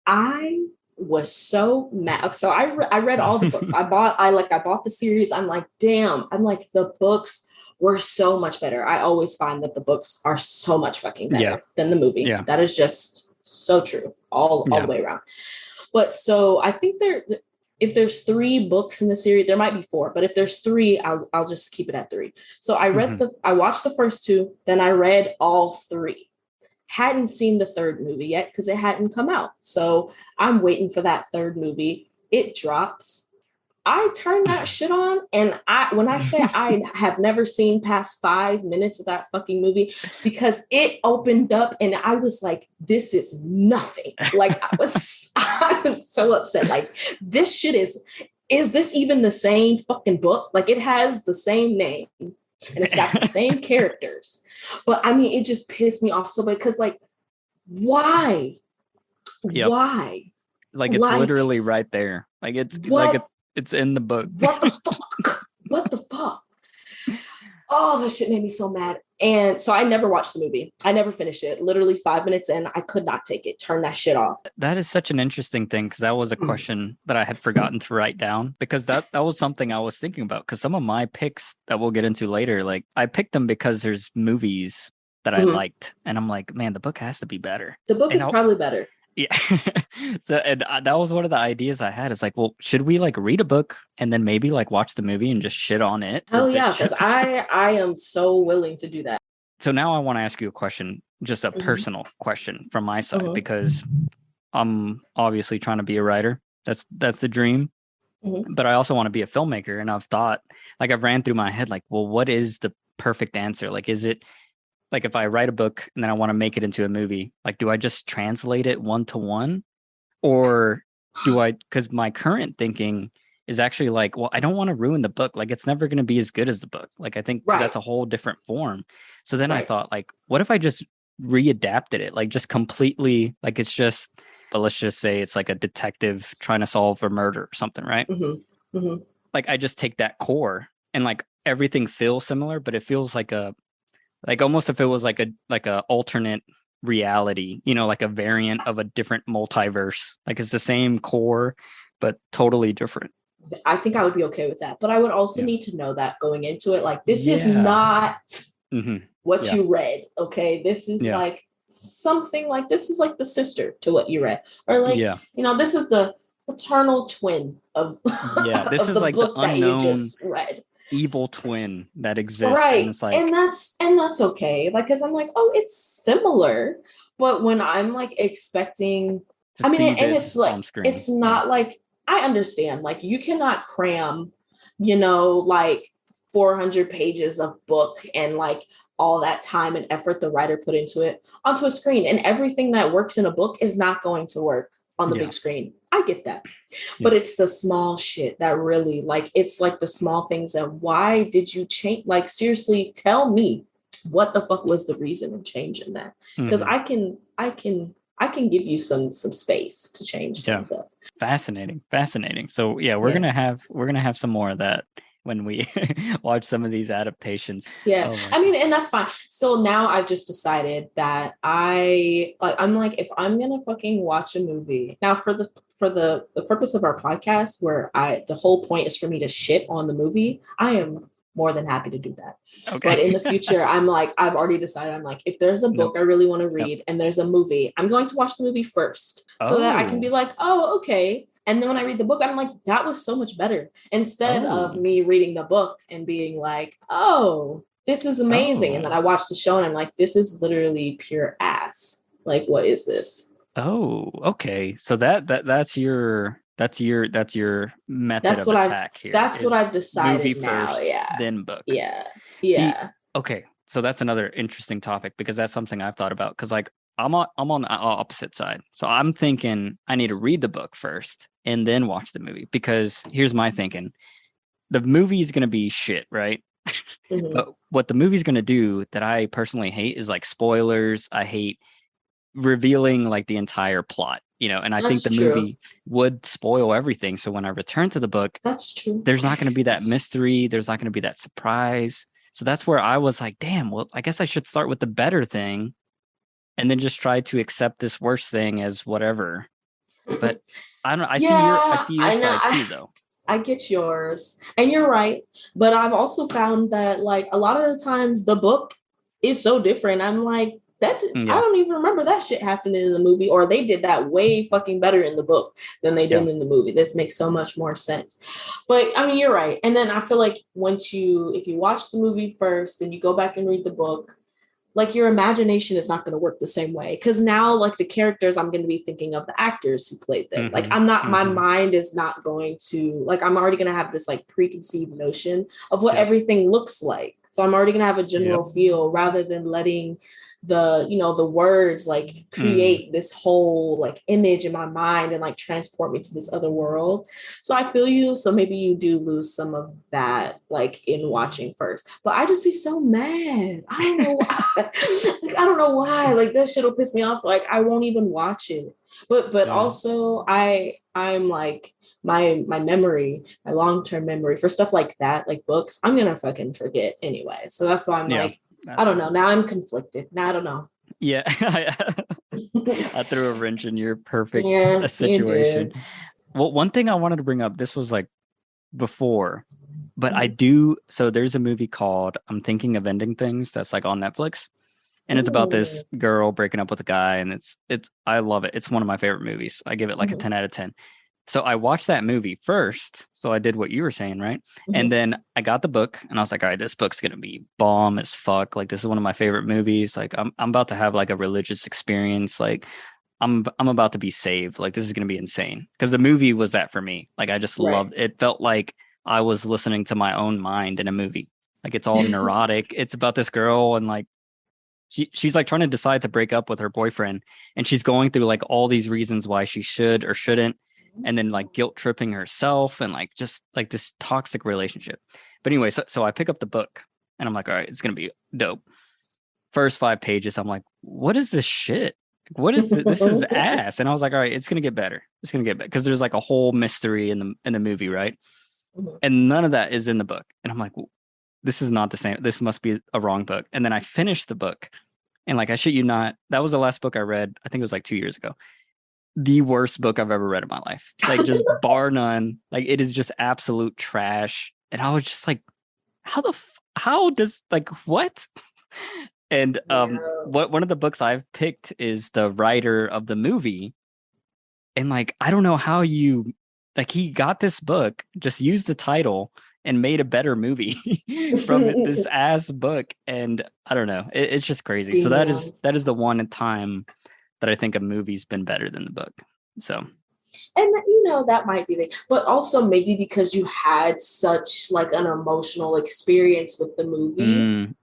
Speaker 2: I was so mad. So I read all the books. I bought the series. I'm like, damn. I'm like, the books were so much better. I always find that the books are so much fucking better than the movie. Yeah. That is just so true all the way around. But so I think if there's 3 books in the series, there might be 4, but if there's 3, I'll just keep it at 3. So I watched the first 2, then I read all 3. Hadn't seen the 3rd movie yet because it hadn't come out. So I'm waiting for that 3rd movie. It drops. I turn that shit on, and when I say I have never seen past 5 minutes of that fucking movie, because it opened up and I was like, this is nothing. Like I was so upset. Like, this shit is this even the same fucking book? Like, it has the same name and it's got the same characters. But I mean, it just pissed me off so bad, because like, why?
Speaker 1: Yep.
Speaker 2: Why?
Speaker 1: Like, it's literally right there. Like, it's in the book.
Speaker 2: What the fuck? What the fuck? Oh, that shit made me so mad. And so I never watched the movie. I never finished it. Literally 5 minutes in, I could not take it. Turn that shit off.
Speaker 1: That is such an interesting thing, because that was a question that I had forgotten to write down, because that was something I was thinking about. Because some of my picks that we'll get into later, like I picked them because there's movies that I liked, and I'm like, man, the book has to be better.
Speaker 2: The book is probably better.
Speaker 1: Yeah. So, and that was one of the ideas I had. It's like, well, should we like read a book and then maybe like watch the movie and just shit on it?
Speaker 2: Oh yeah, because I am so willing to do that.
Speaker 1: So now I want to ask you a question, just a personal question from my side, because I'm obviously trying to be a writer. That's the dream. But I also want to be a filmmaker, and I've thought, like, I've ran through my head, like, well, what is the perfect answer? Like, is it like if I write a book and then I want to make it into a movie, like, do I just translate it 1-to-1? Or do I, because my current thinking is actually like, well, I don't want to ruin the book. Like, it's never going to be as good as the book. Like, I think that's a whole different form. So then I thought, like, what if I just readapted it? Like, just completely, like, it's just, but let's just say it's like a detective trying to solve a murder or something, right? Like, I just take that core and like everything feels similar, but it feels like almost if it was like a alternate reality, like a variant of a different multiverse. Like, it's the same core, but totally different.
Speaker 2: I think I would be okay with that. But I would also need to know that going into it. Like, this is not what you read. Okay. This is like, something like this is like the sister to what you read, or like,
Speaker 1: Yeah.
Speaker 2: this is the paternal twin of
Speaker 1: Yeah. This
Speaker 2: of
Speaker 1: is
Speaker 2: the
Speaker 1: like the
Speaker 2: book that you
Speaker 1: unknown
Speaker 2: just read.
Speaker 1: evil twin that exists. And
Speaker 2: Right.
Speaker 1: it's like
Speaker 2: And that's okay. Like, cause I'm like, oh, it's similar. But when I'm like expecting,
Speaker 1: to
Speaker 2: I mean,
Speaker 1: see
Speaker 2: and it's
Speaker 1: this
Speaker 2: like,
Speaker 1: on screen.
Speaker 2: it's not like, I understand, like you cannot cram, like 400 pages of book and like all that time and effort the writer put into it onto a screen. And everything that works in a book is not going to work on the
Speaker 1: Yeah.
Speaker 2: big screen. I get that.
Speaker 1: Yeah.
Speaker 2: But it's the small shit that really, like, it's like the small things that, why did you change? Like, seriously, tell me what the fuck was the reason of changing that? Because
Speaker 1: Mhm.
Speaker 2: I can give you some space to change
Speaker 1: Yeah.
Speaker 2: things up.
Speaker 1: Fascinating. So yeah, we're
Speaker 2: Yeah.
Speaker 1: gonna have some more of that when we watch some of these adaptations.
Speaker 2: Yeah.
Speaker 1: Oh my
Speaker 2: I
Speaker 1: God.
Speaker 2: mean, and that's fine. So now I've just decided that I'm like, if I'm gonna fucking watch a movie now for the purpose of our podcast, where the whole point is for me to shit on the movie, I am more than happy to do that.
Speaker 1: Okay.
Speaker 2: But in the future, I'm like, I've already decided, I'm like, if there's a book
Speaker 1: Nope.
Speaker 2: I really want to
Speaker 1: Yep.
Speaker 2: read and there's a movie, I'm going to watch the movie first so that I can be
Speaker 1: Oh.
Speaker 2: like, oh, okay. And then when I read the book, I'm like, that was so much better. Instead of
Speaker 1: Oh.
Speaker 2: me reading the book and being like, oh, this is amazing. And then
Speaker 1: Oh.
Speaker 2: I watch the show and I'm like, this is literally pure ass. Like, what is this?
Speaker 1: Oh. Okay. So that's your method
Speaker 2: That's
Speaker 1: of
Speaker 2: what I've
Speaker 1: attack here
Speaker 2: that's what
Speaker 1: is
Speaker 2: I've
Speaker 1: movie
Speaker 2: decided now.
Speaker 1: first,
Speaker 2: Yeah.
Speaker 1: then book.
Speaker 2: Yeah.
Speaker 1: See,
Speaker 2: Yeah.
Speaker 1: okay. So that's another interesting topic because that's something I've thought about because like I'm on the opposite side. So I'm thinking I need to read the book first and then watch the movie because here's my thinking. The movie is going to be shit, right?
Speaker 2: Mhm.
Speaker 1: But what the movie's going to do that I personally hate is like spoilers. I hate revealing like the entire plot, and I think
Speaker 2: That's
Speaker 1: the
Speaker 2: true.
Speaker 1: movie would spoil everything. So when I return to the book,
Speaker 2: That's true.
Speaker 1: there's not going to be that mystery. There's not going to be that surprise. So that's where I was like, damn, well, I guess I should start with the better thing and then just try to accept this worst thing as whatever. But I don't I
Speaker 2: Yeah,
Speaker 1: see your
Speaker 2: I know.
Speaker 1: side too though.
Speaker 2: I get yours. And you're right. But I've also found that like a lot of the times the book is so different. I'm like, I
Speaker 1: Yeah.
Speaker 2: don't even remember that shit happening in the movie, or they did that way fucking better in the book than they did
Speaker 1: Yeah.
Speaker 2: in the movie. This makes so much more sense. But I mean, you're right. And then I feel like if you watch the movie first and you go back and read the book, like your imagination is not going to work the same way because now like the characters, I'm going to be thinking of the actors who played them. Like
Speaker 1: Mm-hmm.
Speaker 2: I'm not, my
Speaker 1: Mm-hmm.
Speaker 2: mind is not going to, like, I'm already going to have this like preconceived notion of what
Speaker 1: Yep.
Speaker 2: everything looks like. So I'm already going to have a
Speaker 1: Yep.
Speaker 2: general feel rather than letting the words like
Speaker 1: Mm.
Speaker 2: create this whole like image in my mind and like transport me to this other world. So I feel you. So maybe you do lose some of that like in watching first. But I just be so mad. I don't know why. Like, I don't know why. Like that shit'll piss me off. Like I won't even watch it. But
Speaker 1: Yeah.
Speaker 2: also I'm like my memory, my long-term memory for stuff like that, like books, I'm gonna fucking forget anyway. So that's why I'm
Speaker 1: Yeah.
Speaker 2: like, I
Speaker 1: That's
Speaker 2: don't know.
Speaker 1: awesome.
Speaker 2: Now I'm conflicted. Now I don't know.
Speaker 1: Yeah. I threw a wrench in your perfect
Speaker 2: Yeah, you
Speaker 1: situation.
Speaker 2: did.
Speaker 1: Well, one thing I wanted to bring up, this was like before, but I
Speaker 2: Mhm.
Speaker 1: do. So there's a movie called I'm Thinking of Ending Things that's like on Netflix. And it's about this
Speaker 2: Ooh.
Speaker 1: girl breaking up with a guy. And it's, I love it. It's one of my favorite movies. I give it like a
Speaker 2: Mhm.
Speaker 1: 10 out of 10. So I watched that movie first. So I did what you were saying, right? And
Speaker 2: Mhm.
Speaker 1: then I got the book and I was like, all right, this book's gonna be bomb as fuck. Like this is one of my favorite movies. Like I'm about to have like a religious experience. Like I'm about to be saved. Like this is gonna be insane. Because the movie was that for me. Like I just
Speaker 2: Right.
Speaker 1: loved it. Felt like I was listening to my own mind in a movie. Like it's all neurotic. It's about this girl and like she's like trying to decide to break up with her boyfriend and she's going through like all these reasons why she should or shouldn't and then like guilt tripping herself and like just like this toxic relationship. But anyway, so I pick up the book and I'm like, all right, it's gonna be dope. First 5 pages, I'm like, what is this shit? What is this is ass. And I was like, all right, it's gonna get better. It's gonna get better because there's like a whole mystery in the movie, right?
Speaker 2: Mhm.
Speaker 1: And none of that is in the book. And I'm like, this is not the same. This must be a wrong book. And then I finished the book. And like, I shit you not, that was the last book I read. I think it was like 2 years ago. The worst book I've ever read in my life. Like, just bar none. Like, it is just absolute trash. And I was just like, how does, like, what? And
Speaker 2: No.
Speaker 1: one of the books I've picked is the writer of the movie. And like, I don't know how you like he got this book, just used the title and made a better movie from this ass book. And I don't know. It's just crazy. So
Speaker 2: Damn.
Speaker 1: that is the one time that I think a movie's been better than the book. So
Speaker 2: And you know that might be the, but also maybe because you had such like an emotional experience with the movie.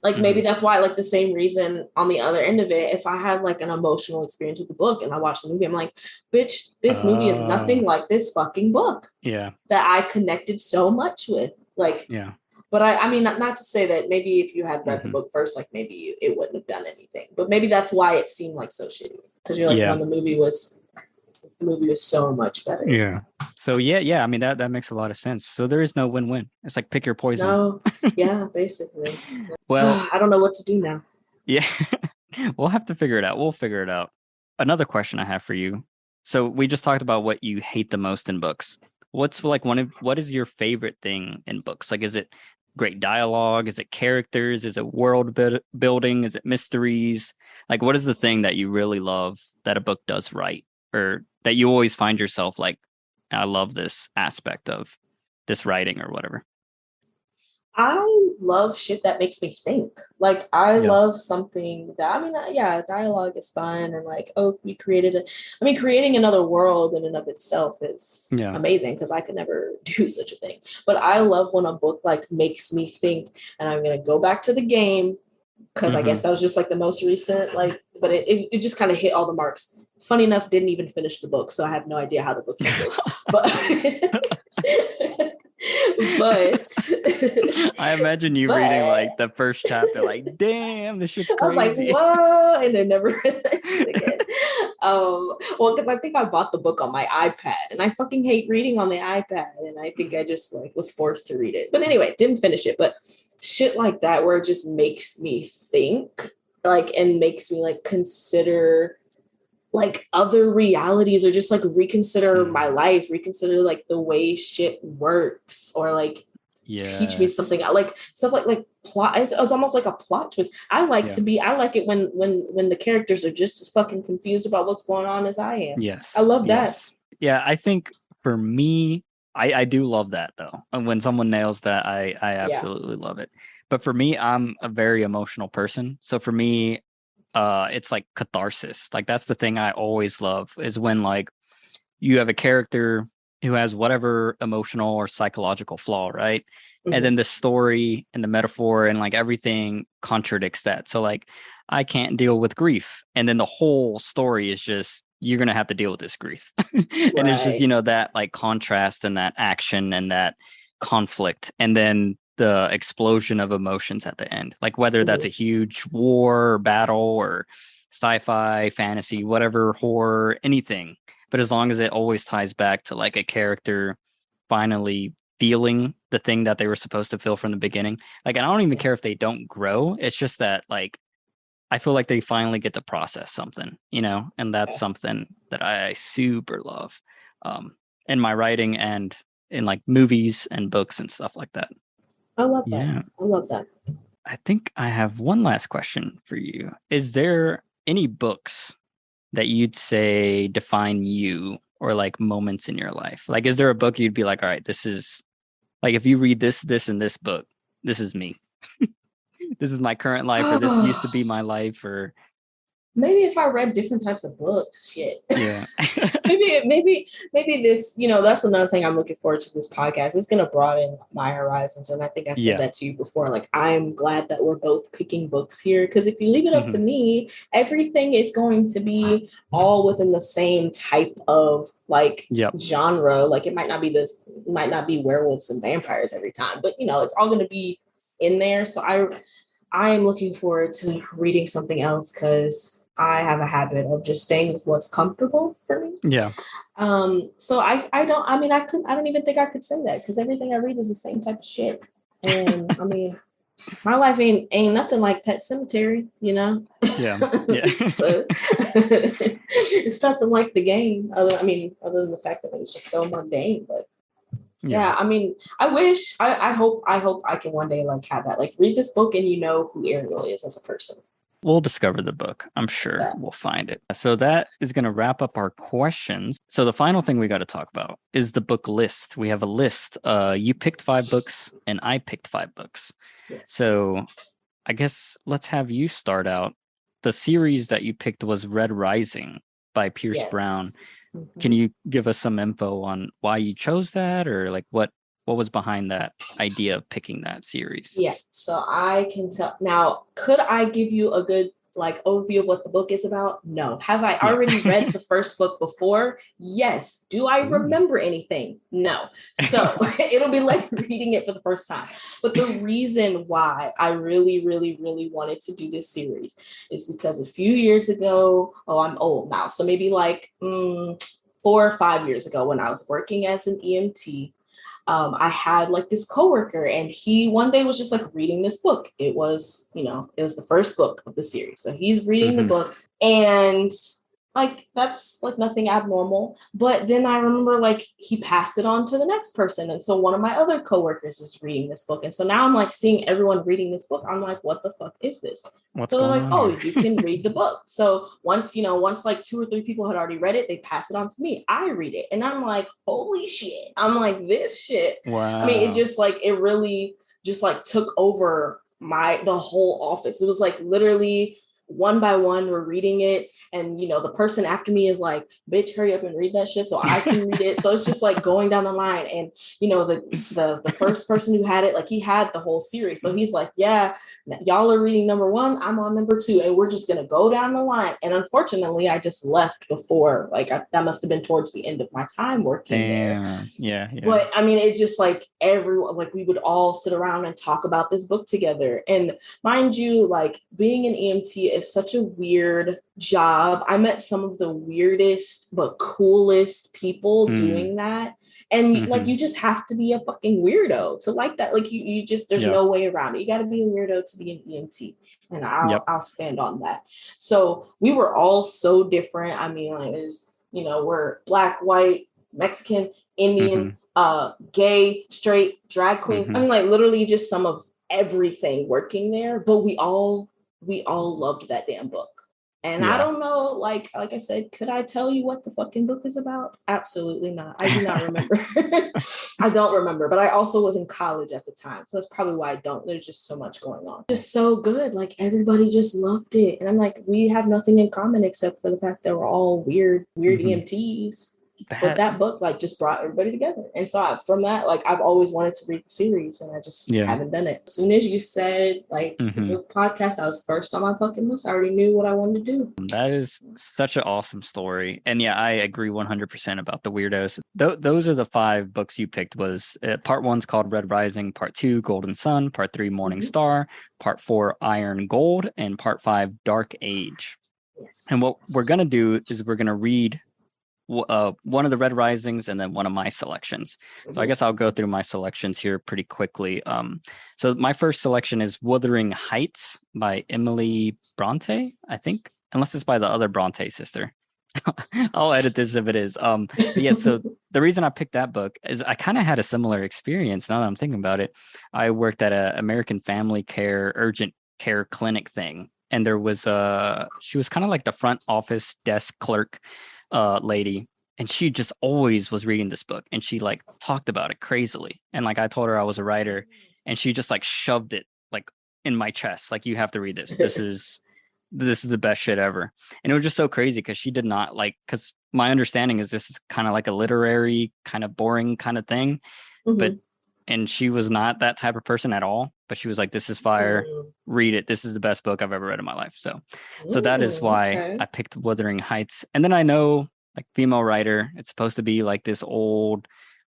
Speaker 2: Like maybe that's why, like the same reason on the other end of it, if I had like an emotional experience with the book and I watched the movie, I'm like, bitch, this movie is nothing like this fucking book.
Speaker 1: Yeah.
Speaker 2: That I connected so much with. Like,
Speaker 1: yeah.
Speaker 2: But I mean, not to say that maybe if you had read the book first, like maybe it wouldn't have done anything. But maybe that's why it seemed like so shitty. Because you're like, no, the movie was so much better.
Speaker 1: Yeah. So yeah. I mean that makes a lot of sense. So there is no win-win. It's like pick your poison.
Speaker 2: No. Yeah, basically.
Speaker 1: Well,
Speaker 2: I don't know what to do now.
Speaker 1: Yeah. We'll have to figure it out. We'll figure it out. Another question I have for you. So we just talked about what you hate the most in books. What's like what is your favorite thing in books? Like, is it great dialogue? Is it characters? Is it world building? Is it mysteries? Like, what is the thing that you really love that a book does right, or that you always find yourself like, I love this aspect of this writing or whatever?
Speaker 2: I love shit that makes me think. Like I love something that, I mean, yeah, dialogue is fun, and like, oh, creating another world in and of itself is amazing because I could never do such a thing. But I love when a book like makes me think, and I'm gonna go back to the game because I guess that was just like the most recent, like, but it just kind of hit all the marks. Funny enough, didn't even finish the book, so I have no idea how the book ended. But
Speaker 1: I imagine you reading like the first chapter, like, damn, this shit's crazy.
Speaker 2: I was like, whoa, and then never read that shit again. Well, because I think I bought the book on my iPad, and I fucking hate reading on the iPad, and I think I just like was forced to read it. But anyway, didn't finish it. But shit like that, where it just makes me think, like, and makes me like consider like other realities, or just like reconsider my life, reconsider like the way shit works, or like teach me something. I like stuff like plot. It's almost like a plot twist. I like it when the characters are just as fucking confused about what's going on as I am.
Speaker 1: Yes.
Speaker 2: I love that.
Speaker 1: Yeah, I think for me, I do love that though. And when someone nails that, I absolutely love it. But for me, I'm a very emotional person. So for me, it's like catharsis. Like that's the thing I always love, is when like you have a character who has whatever emotional or psychological flaw, right? And then the story and the metaphor and like everything contradicts that. So like, I can't deal with grief, and then the whole story is just, you're gonna have to deal with this grief. And it's just, that like contrast and that action and that conflict, and then the explosion of emotions at the end, like whether that's a huge war or battle or sci-fi, fantasy, whatever, horror, anything. But as long as it always ties back to like a character finally feeling the thing that they were supposed to feel from the beginning. Like, I don't even care if they don't grow. It's just that like, I feel like they finally get to process something, and that's something that I super love in my writing and in like movies and books and stuff like that.
Speaker 2: I love that. Yeah. I love that.
Speaker 1: I think I have one last question for you. Is there any books that you'd say define you, or like moments in your life? Like, is there a book you'd be like, all right, this is like, if you read this and this book, this is me. This is my current life, or this used to be my life, or
Speaker 2: maybe if I read different types of books, shit.
Speaker 1: Yeah.
Speaker 2: maybe this, that's another thing I'm looking forward to this podcast. It's going to broaden my horizons. And I think I said that to you before. Like, I'm glad that we're both picking books here, because if you leave it up to me, everything is going to be all within the same type of like genre. Like, it might not be werewolves and vampires every time, but it's all going to be in there. So I am looking forward to reading something else, because I have a habit of just staying with what's comfortable for me.
Speaker 1: Yeah.
Speaker 2: So I don't even think I could say that, because everything I read is the same type of shit. And I mean, my life ain't nothing like Pet Sematary,
Speaker 1: Yeah. Yeah.
Speaker 2: So, it's nothing like the game. Other than the fact that it was just so mundane, but
Speaker 1: Yeah.
Speaker 2: Yeah, I mean, I hope I can one day like have that. Like read this book and you know who Ariel is as a person.
Speaker 1: We'll discover the book. I'm sure
Speaker 2: Yeah.
Speaker 1: we'll find it. So that is going to wrap up our questions. So the final thing we got to talk about is the book list. We have a list. You picked 5 books and I picked 5 books.
Speaker 2: Yes.
Speaker 1: So I guess let's have you start out. The series that you picked was Red Rising by Pierce Brown.
Speaker 2: Yes.
Speaker 1: Can
Speaker 2: Mhm.
Speaker 1: you give us some info on why you chose that, or like what was behind that idea of picking that series?
Speaker 2: Yeah, so I can tell now. Could I give you a good like overview of what the book is about? No. Have I
Speaker 1: Yeah.
Speaker 2: already read the first book before? Yes. Do I
Speaker 1: Ooh.
Speaker 2: remember anything? No. So it'll be like reading it for the first time. But the reason why I really, really, really wanted to do this series is because a few years ago, oh, I'm old now, so maybe like 4 or 5 years ago, when I was working as an EMT, I had like this coworker, and he one day was just like reading this book. It was, it was the first book of the series. So he's reading the
Speaker 1: Hmm.
Speaker 2: book, and like that's like nothing abnormal. But then I remember like he passed it on to the next person. And so one of my other coworkers is reading this book. And so now I'm like seeing everyone reading this book. I'm like, what the fuck is this?
Speaker 1: What's
Speaker 2: So they're
Speaker 1: going
Speaker 2: like,
Speaker 1: on
Speaker 2: oh,
Speaker 1: here?
Speaker 2: you can read the book. So once like 2 or 3 people had already read it, they pass it on to me. I read it. And I'm like, holy shit. I'm like, this shit. I mean, it
Speaker 1: Wow.
Speaker 2: just like, it really just like took over the whole office. It was like literally one by one, we're reading it. And, the person after me is like, bitch, hurry up and read that shit so I can read it. So it's just like going down the line. And, the first person who had it, like he had the whole series. So he's like, yeah, y'all are reading number 1, I'm on number 2, and we're just going to go down the line. And unfortunately, I just left before, like that must have been towards the end of my time working there.
Speaker 1: Damn. Yeah, yeah.
Speaker 2: But I mean, it just like everyone, like we would all sit around and talk about this book together. And mind you, like being an EMT is such a weird job. I met some of the weirdest but coolest people
Speaker 1: Mm.
Speaker 2: doing that. And like
Speaker 1: Hmm.
Speaker 2: you just have to be a fucking weirdo to like that. Like you just there's
Speaker 1: Yep.
Speaker 2: no way around it. You got to be a weirdo to be an EMT, and
Speaker 1: Yep.
Speaker 2: I'll stand on that. So we were all so different. I mean, like there's we're black, white, Mexican, Indian,
Speaker 1: Hmm.
Speaker 2: gay, straight, drag queens. I
Speaker 1: Hmm.
Speaker 2: mean, like literally just some of everything working there. But we all loved that damn book. And I
Speaker 1: Yeah.
Speaker 2: don't know, like I said, could I tell you what the fucking book is about? Absolutely not. I do not remember. I don't remember, but I also was in college at the time. So that's probably why I don't. There's just so much going on. Just so good. Like everybody just loved it. And I'm like, we have nothing in common except for the fact that we're all weird
Speaker 1: Hmm.
Speaker 2: EMTs. But
Speaker 1: That,
Speaker 2: that book like just brought everybody together. And so from that, like I've always wanted to read the series, and I just
Speaker 1: yeah.
Speaker 2: haven't done it. As soon as you said like the
Speaker 1: Hmm.
Speaker 2: book podcast, I was first on my fucking list. I already knew what I wanted to do.
Speaker 1: That is such an awesome story. And yeah, I agree 100% about the weirdos. Those are the 5 books you picked. Was part 1's called Red Rising, part 2 Golden Sun, part 3 Morning
Speaker 2: Mm-hmm.
Speaker 1: Star, part 4 Iron Gold, and part 5 Dark Age. And
Speaker 2: Yes.
Speaker 1: what we're going to do is we're going to read one of the Red Risings and then one of my selections. So I
Speaker 2: Mm-hmm.
Speaker 1: guess I'll go through my selections here pretty quickly. So my first selection is Wuthering Heights by Emily Bronte, I think, unless it's by the other Bronte sister. I'll edit this if it is. But yeah, so the reason I picked that book is I kind of had a similar experience now that I'm thinking about it. I worked at a American Family Care urgent care clinic thing, and there was she was kind of like the front office desk clerk lady, and she just always was reading this book, and she like talked about it crazily. And like I told her I was a writer, and she just like shoved it like in my chest, like you have to read this. This is the best shit ever. And it was just so crazy because she did not like, because my understanding is this is kind of like a literary kind of boring kind of thing, but
Speaker 2: Mm-hmm.
Speaker 1: and she was not that type of person at all. But she was like, this is fire, read it, this is the best book I've ever read in my life. So that is why
Speaker 2: Okay.
Speaker 1: I picked Wuthering Heights. And then I know, like, female writer, it's supposed to be like this old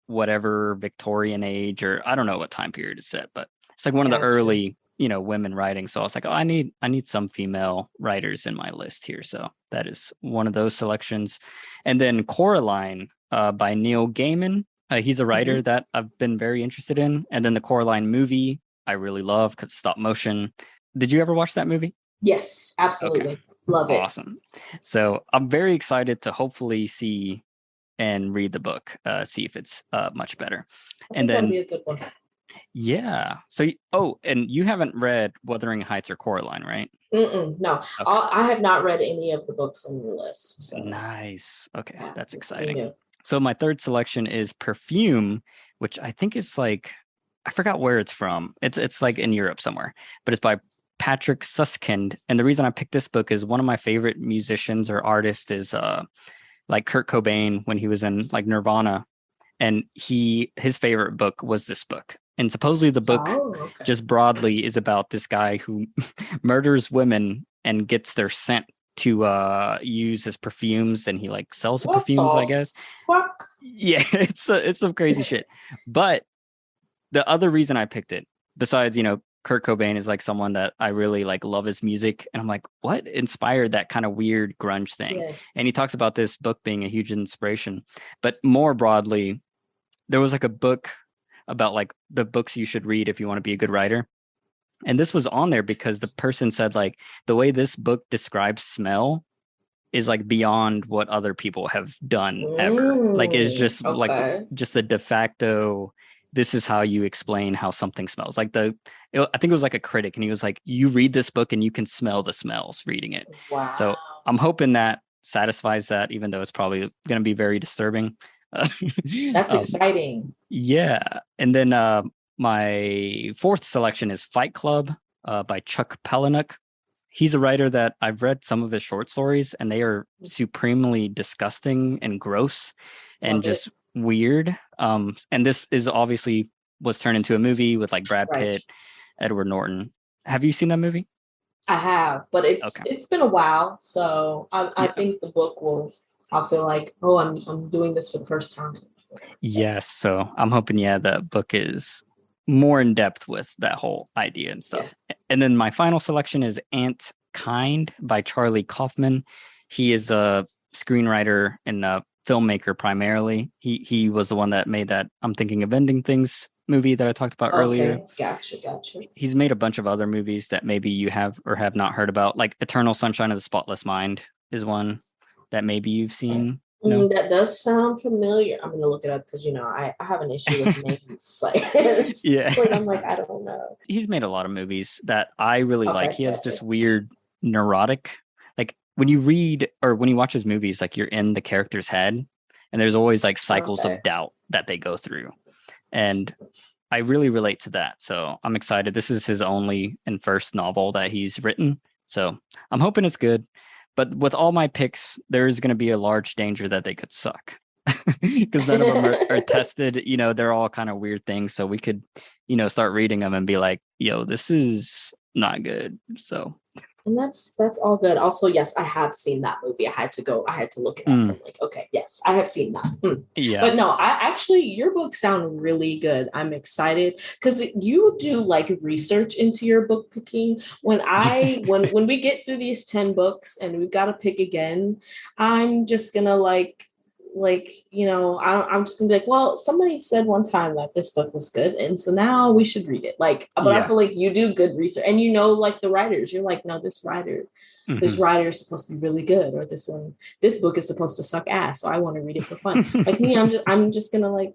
Speaker 1: whatever Victorian age, or I don't know what time period it's set, but it's like one of the
Speaker 2: Gotcha.
Speaker 1: early, women writing. So I was like, oh, I need some female writers in my list here. So that is one of those selections. And then Coraline by Neil Gaiman. He's a
Speaker 2: Mm-hmm.
Speaker 1: writer that I've been very interested in. And then the Coraline movie I really love because stop motion. Did you ever watch that movie?
Speaker 2: Yes,
Speaker 1: Okay,
Speaker 2: absolutely. Love it.
Speaker 1: awesome. So I'm very excited to hopefully see and read the book, see if it's much better.
Speaker 2: I
Speaker 1: And
Speaker 2: think that'd
Speaker 1: then
Speaker 2: be a good one.
Speaker 1: yeah. So and you haven't read Wuthering Heights or Coraline, right?
Speaker 2: No,
Speaker 1: Okay.
Speaker 2: I have not read any of the books on your list. So
Speaker 1: Nice. Okay,
Speaker 2: yeah,
Speaker 1: that's
Speaker 2: it's
Speaker 1: exciting.
Speaker 2: new.
Speaker 1: So my third selection is Perfume, which I think is like, I forgot where it's from. It's like in Europe somewhere, but it's by Patrick Suskind. And the reason I picked this book is one of my favorite musicians or artists is like Kurt Cobain when he was in like Nirvana, and his favorite book was this book. And supposedly the book
Speaker 2: Okay.
Speaker 1: just broadly is about this guy who murders women and gets their scent to use as perfumes, and he like sells the
Speaker 2: What
Speaker 1: perfumes, I
Speaker 2: the
Speaker 1: guess.
Speaker 2: fuck?
Speaker 1: Yeah, it's some crazy shit. But the other reason I picked it, besides, Kurt Cobain is like someone that I really like love his music. And I'm like, what inspired that kind of weird grunge thing?
Speaker 2: Yeah.
Speaker 1: And he talks about this book being a huge inspiration. But more broadly, there was like a book about like the books you should read if you want to be a good writer. And this was on there because the person said like the way this book describes smell is like beyond what other people have done ever. Like it's just like
Speaker 2: Okay.
Speaker 1: just a de facto, this is how you explain how something smells. Like I think it was like a critic, and he was like, you read this book and you can smell the smells reading it.
Speaker 2: Wow.
Speaker 1: So I'm hoping that satisfies that, even though it's probably going to be very disturbing.
Speaker 2: That's exciting.
Speaker 1: Yeah. And then my fourth selection is Fight Club by Chuck Palahniuk. He's a writer that I've read some of his short stories, and they are supremely disgusting and gross and just weird. And this is obviously was turned into a movie with like Brad Pitt, Edward Norton. Have you seen that movie?
Speaker 2: I have, but it's been a while, so I think the book I'll feel like, oh, I'm doing this for the first time.
Speaker 1: Yes, so I'm hoping the book is more in depth with that whole idea and stuff. Yeah. And then my final selection is Ant Kind by Charlie Kaufman. He is a screenwriter and a filmmaker primarily. He was the one that made that I'm Thinking of Ending Things movie that I talked about earlier.
Speaker 2: Gotcha.
Speaker 1: He's made a bunch of other movies that maybe you have or have not heard about, like Eternal Sunshine of the Spotless Mind is one that maybe you've seen.
Speaker 2: No? That does sound familiar. I'm gonna look it up because I have an issue with names. Like, I'm like, I don't know.
Speaker 1: He's made a lot of movies that I really like. He has this weird neurotic, like when you read or when you watch his movies, like you're in the character's head, and there's always like cycles of doubt that they go through, and I really relate to that. So I'm excited. This is his only and first novel that he's written, so I'm hoping it's good. But with all my picks, there is going to be a large danger that they could suck because none of them are tested. They're all kind of weird things. So we could, start reading them and be like, yo, this is not good. So.
Speaker 2: And that's all good. Also, yes, I have seen that movie. I had to look it up. I'm like, okay, yes, I have seen that.
Speaker 1: Yeah.
Speaker 2: But no, your books sound really good. I'm excited because you do like research into your book picking. When when we get through these 10 books and we've got to pick again, I'm just gonna I'm just gonna be like, well, somebody said one time that this book was good, and so now we should read it. But I feel like you do good research, and like the writers, you're like, no, this writer is supposed to be really good, or this book is supposed to suck ass, so I want to read it for fun. Like me, I'm just gonna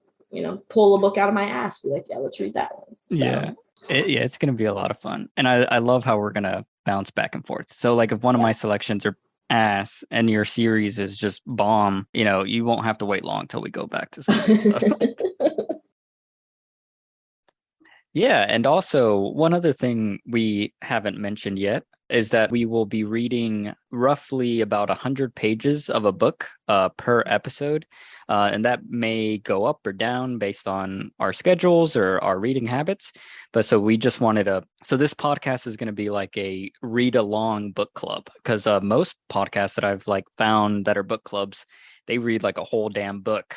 Speaker 2: pull a book out of my ass, be like, yeah, let's read that one. So.
Speaker 1: It's gonna be a lot of fun, and I love how we're gonna bounce back and forth. So like if one of my selections are ass and your series is just bomb, you won't have to wait long till we go back to some stuff. Yeah, and also one other thing we haven't mentioned yet is that we will be reading roughly about 100 pages of a book per episode, and that may go up or down based on our schedules or our reading habits. But so we just wanted so this podcast is going to be like a read along book club, because most podcasts that I've found that are book clubs, they read like a whole damn book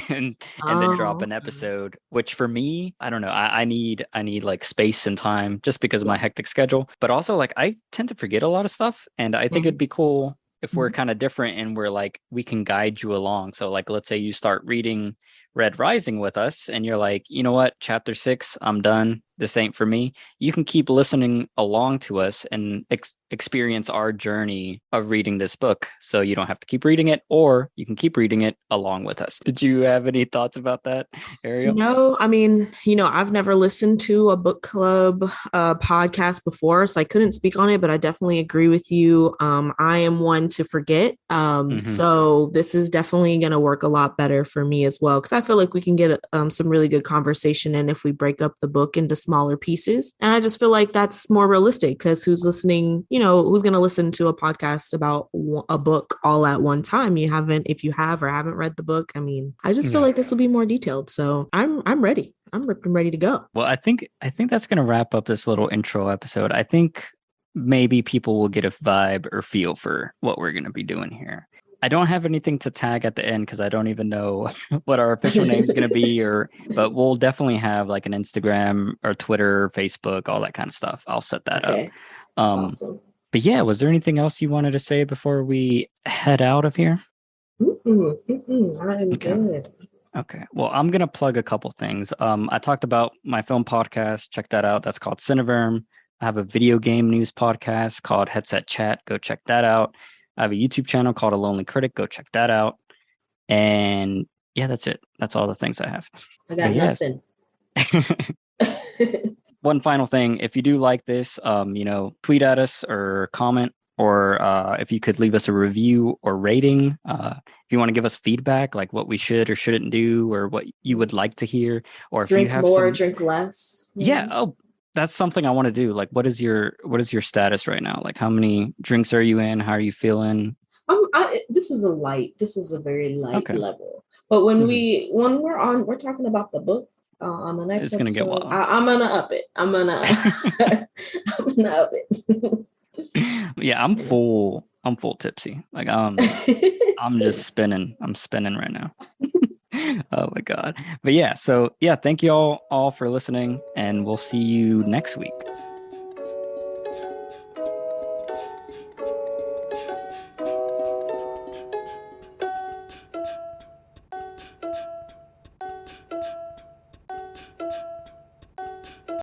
Speaker 1: and then drop an episode, which for me, I don't know, I need like space and time just because of my hectic schedule, but also like I tend to forget a lot of stuff, and I think it'd be cool if we're kind of different and we're like, we can guide you along. So like, let's say you start reading Red Rising with us and you're like, you know what, chapter 6, I'm done, this ain't for me, you can keep listening along to us and experience our journey of reading this book. So you don't have to keep reading it, or you can keep reading it along with us. Did you have any thoughts about that, Ariel?
Speaker 3: No, I mean, I've never listened to a book club podcast before, so I couldn't speak on it, but I definitely agree with you. I am one to forget. So this is definitely going to work a lot better for me as well, because I feel like we can get some really good conversation in if we break up the book into smaller pieces. And I just feel like that's more realistic, because who's listening, who's going to listen to a podcast about a book all at one time? If you have or haven't read the book, I mean, I just feel like this will be more detailed. So I'm ready. I'm ready to go.
Speaker 1: Well, I think that's going to wrap up this little intro episode. I think maybe people will get a vibe or feel for what we're going to be doing here. I don't have anything to tag at the end because I don't even know what our official name is going to be, but we'll definitely have like an Instagram or Twitter, Facebook, all that kind of stuff. I'll set that up.
Speaker 2: Awesome.
Speaker 1: But yeah, was there anything else you wanted to say before we head out of here?
Speaker 2: I'm good.
Speaker 1: Okay. Well, I'm going to plug a couple things. I talked about my film podcast. Check that out. That's called Cineverm. I have a video game news podcast called Headset Chat. Go check that out. I have a YouTube channel called A Lonely Critic. Go check that out. And yeah, that's it. That's all the things I have.
Speaker 2: I got nothing.
Speaker 1: One final thing. If you do like this, tweet at us or comment, or if you could leave us a review or rating. If you want to give us feedback, like what we should or shouldn't do, or what you would like to hear, or if
Speaker 2: drink
Speaker 1: you have
Speaker 2: more, drink less.
Speaker 1: Yeah. Oh, that's something I want to do. Like, what is your status right now? Like, how many drinks are you in? How are you feeling?
Speaker 2: This is a very light level. But when we're talking about the book on the next
Speaker 1: it's gonna
Speaker 2: episode,
Speaker 1: get wild.
Speaker 2: I'm gonna up it. I'm gonna up it.
Speaker 1: Yeah, I'm full tipsy. Like I'm just spinning. I'm spinning right now. Oh my God. But yeah, so yeah, thank you all for listening, and we'll see you next week.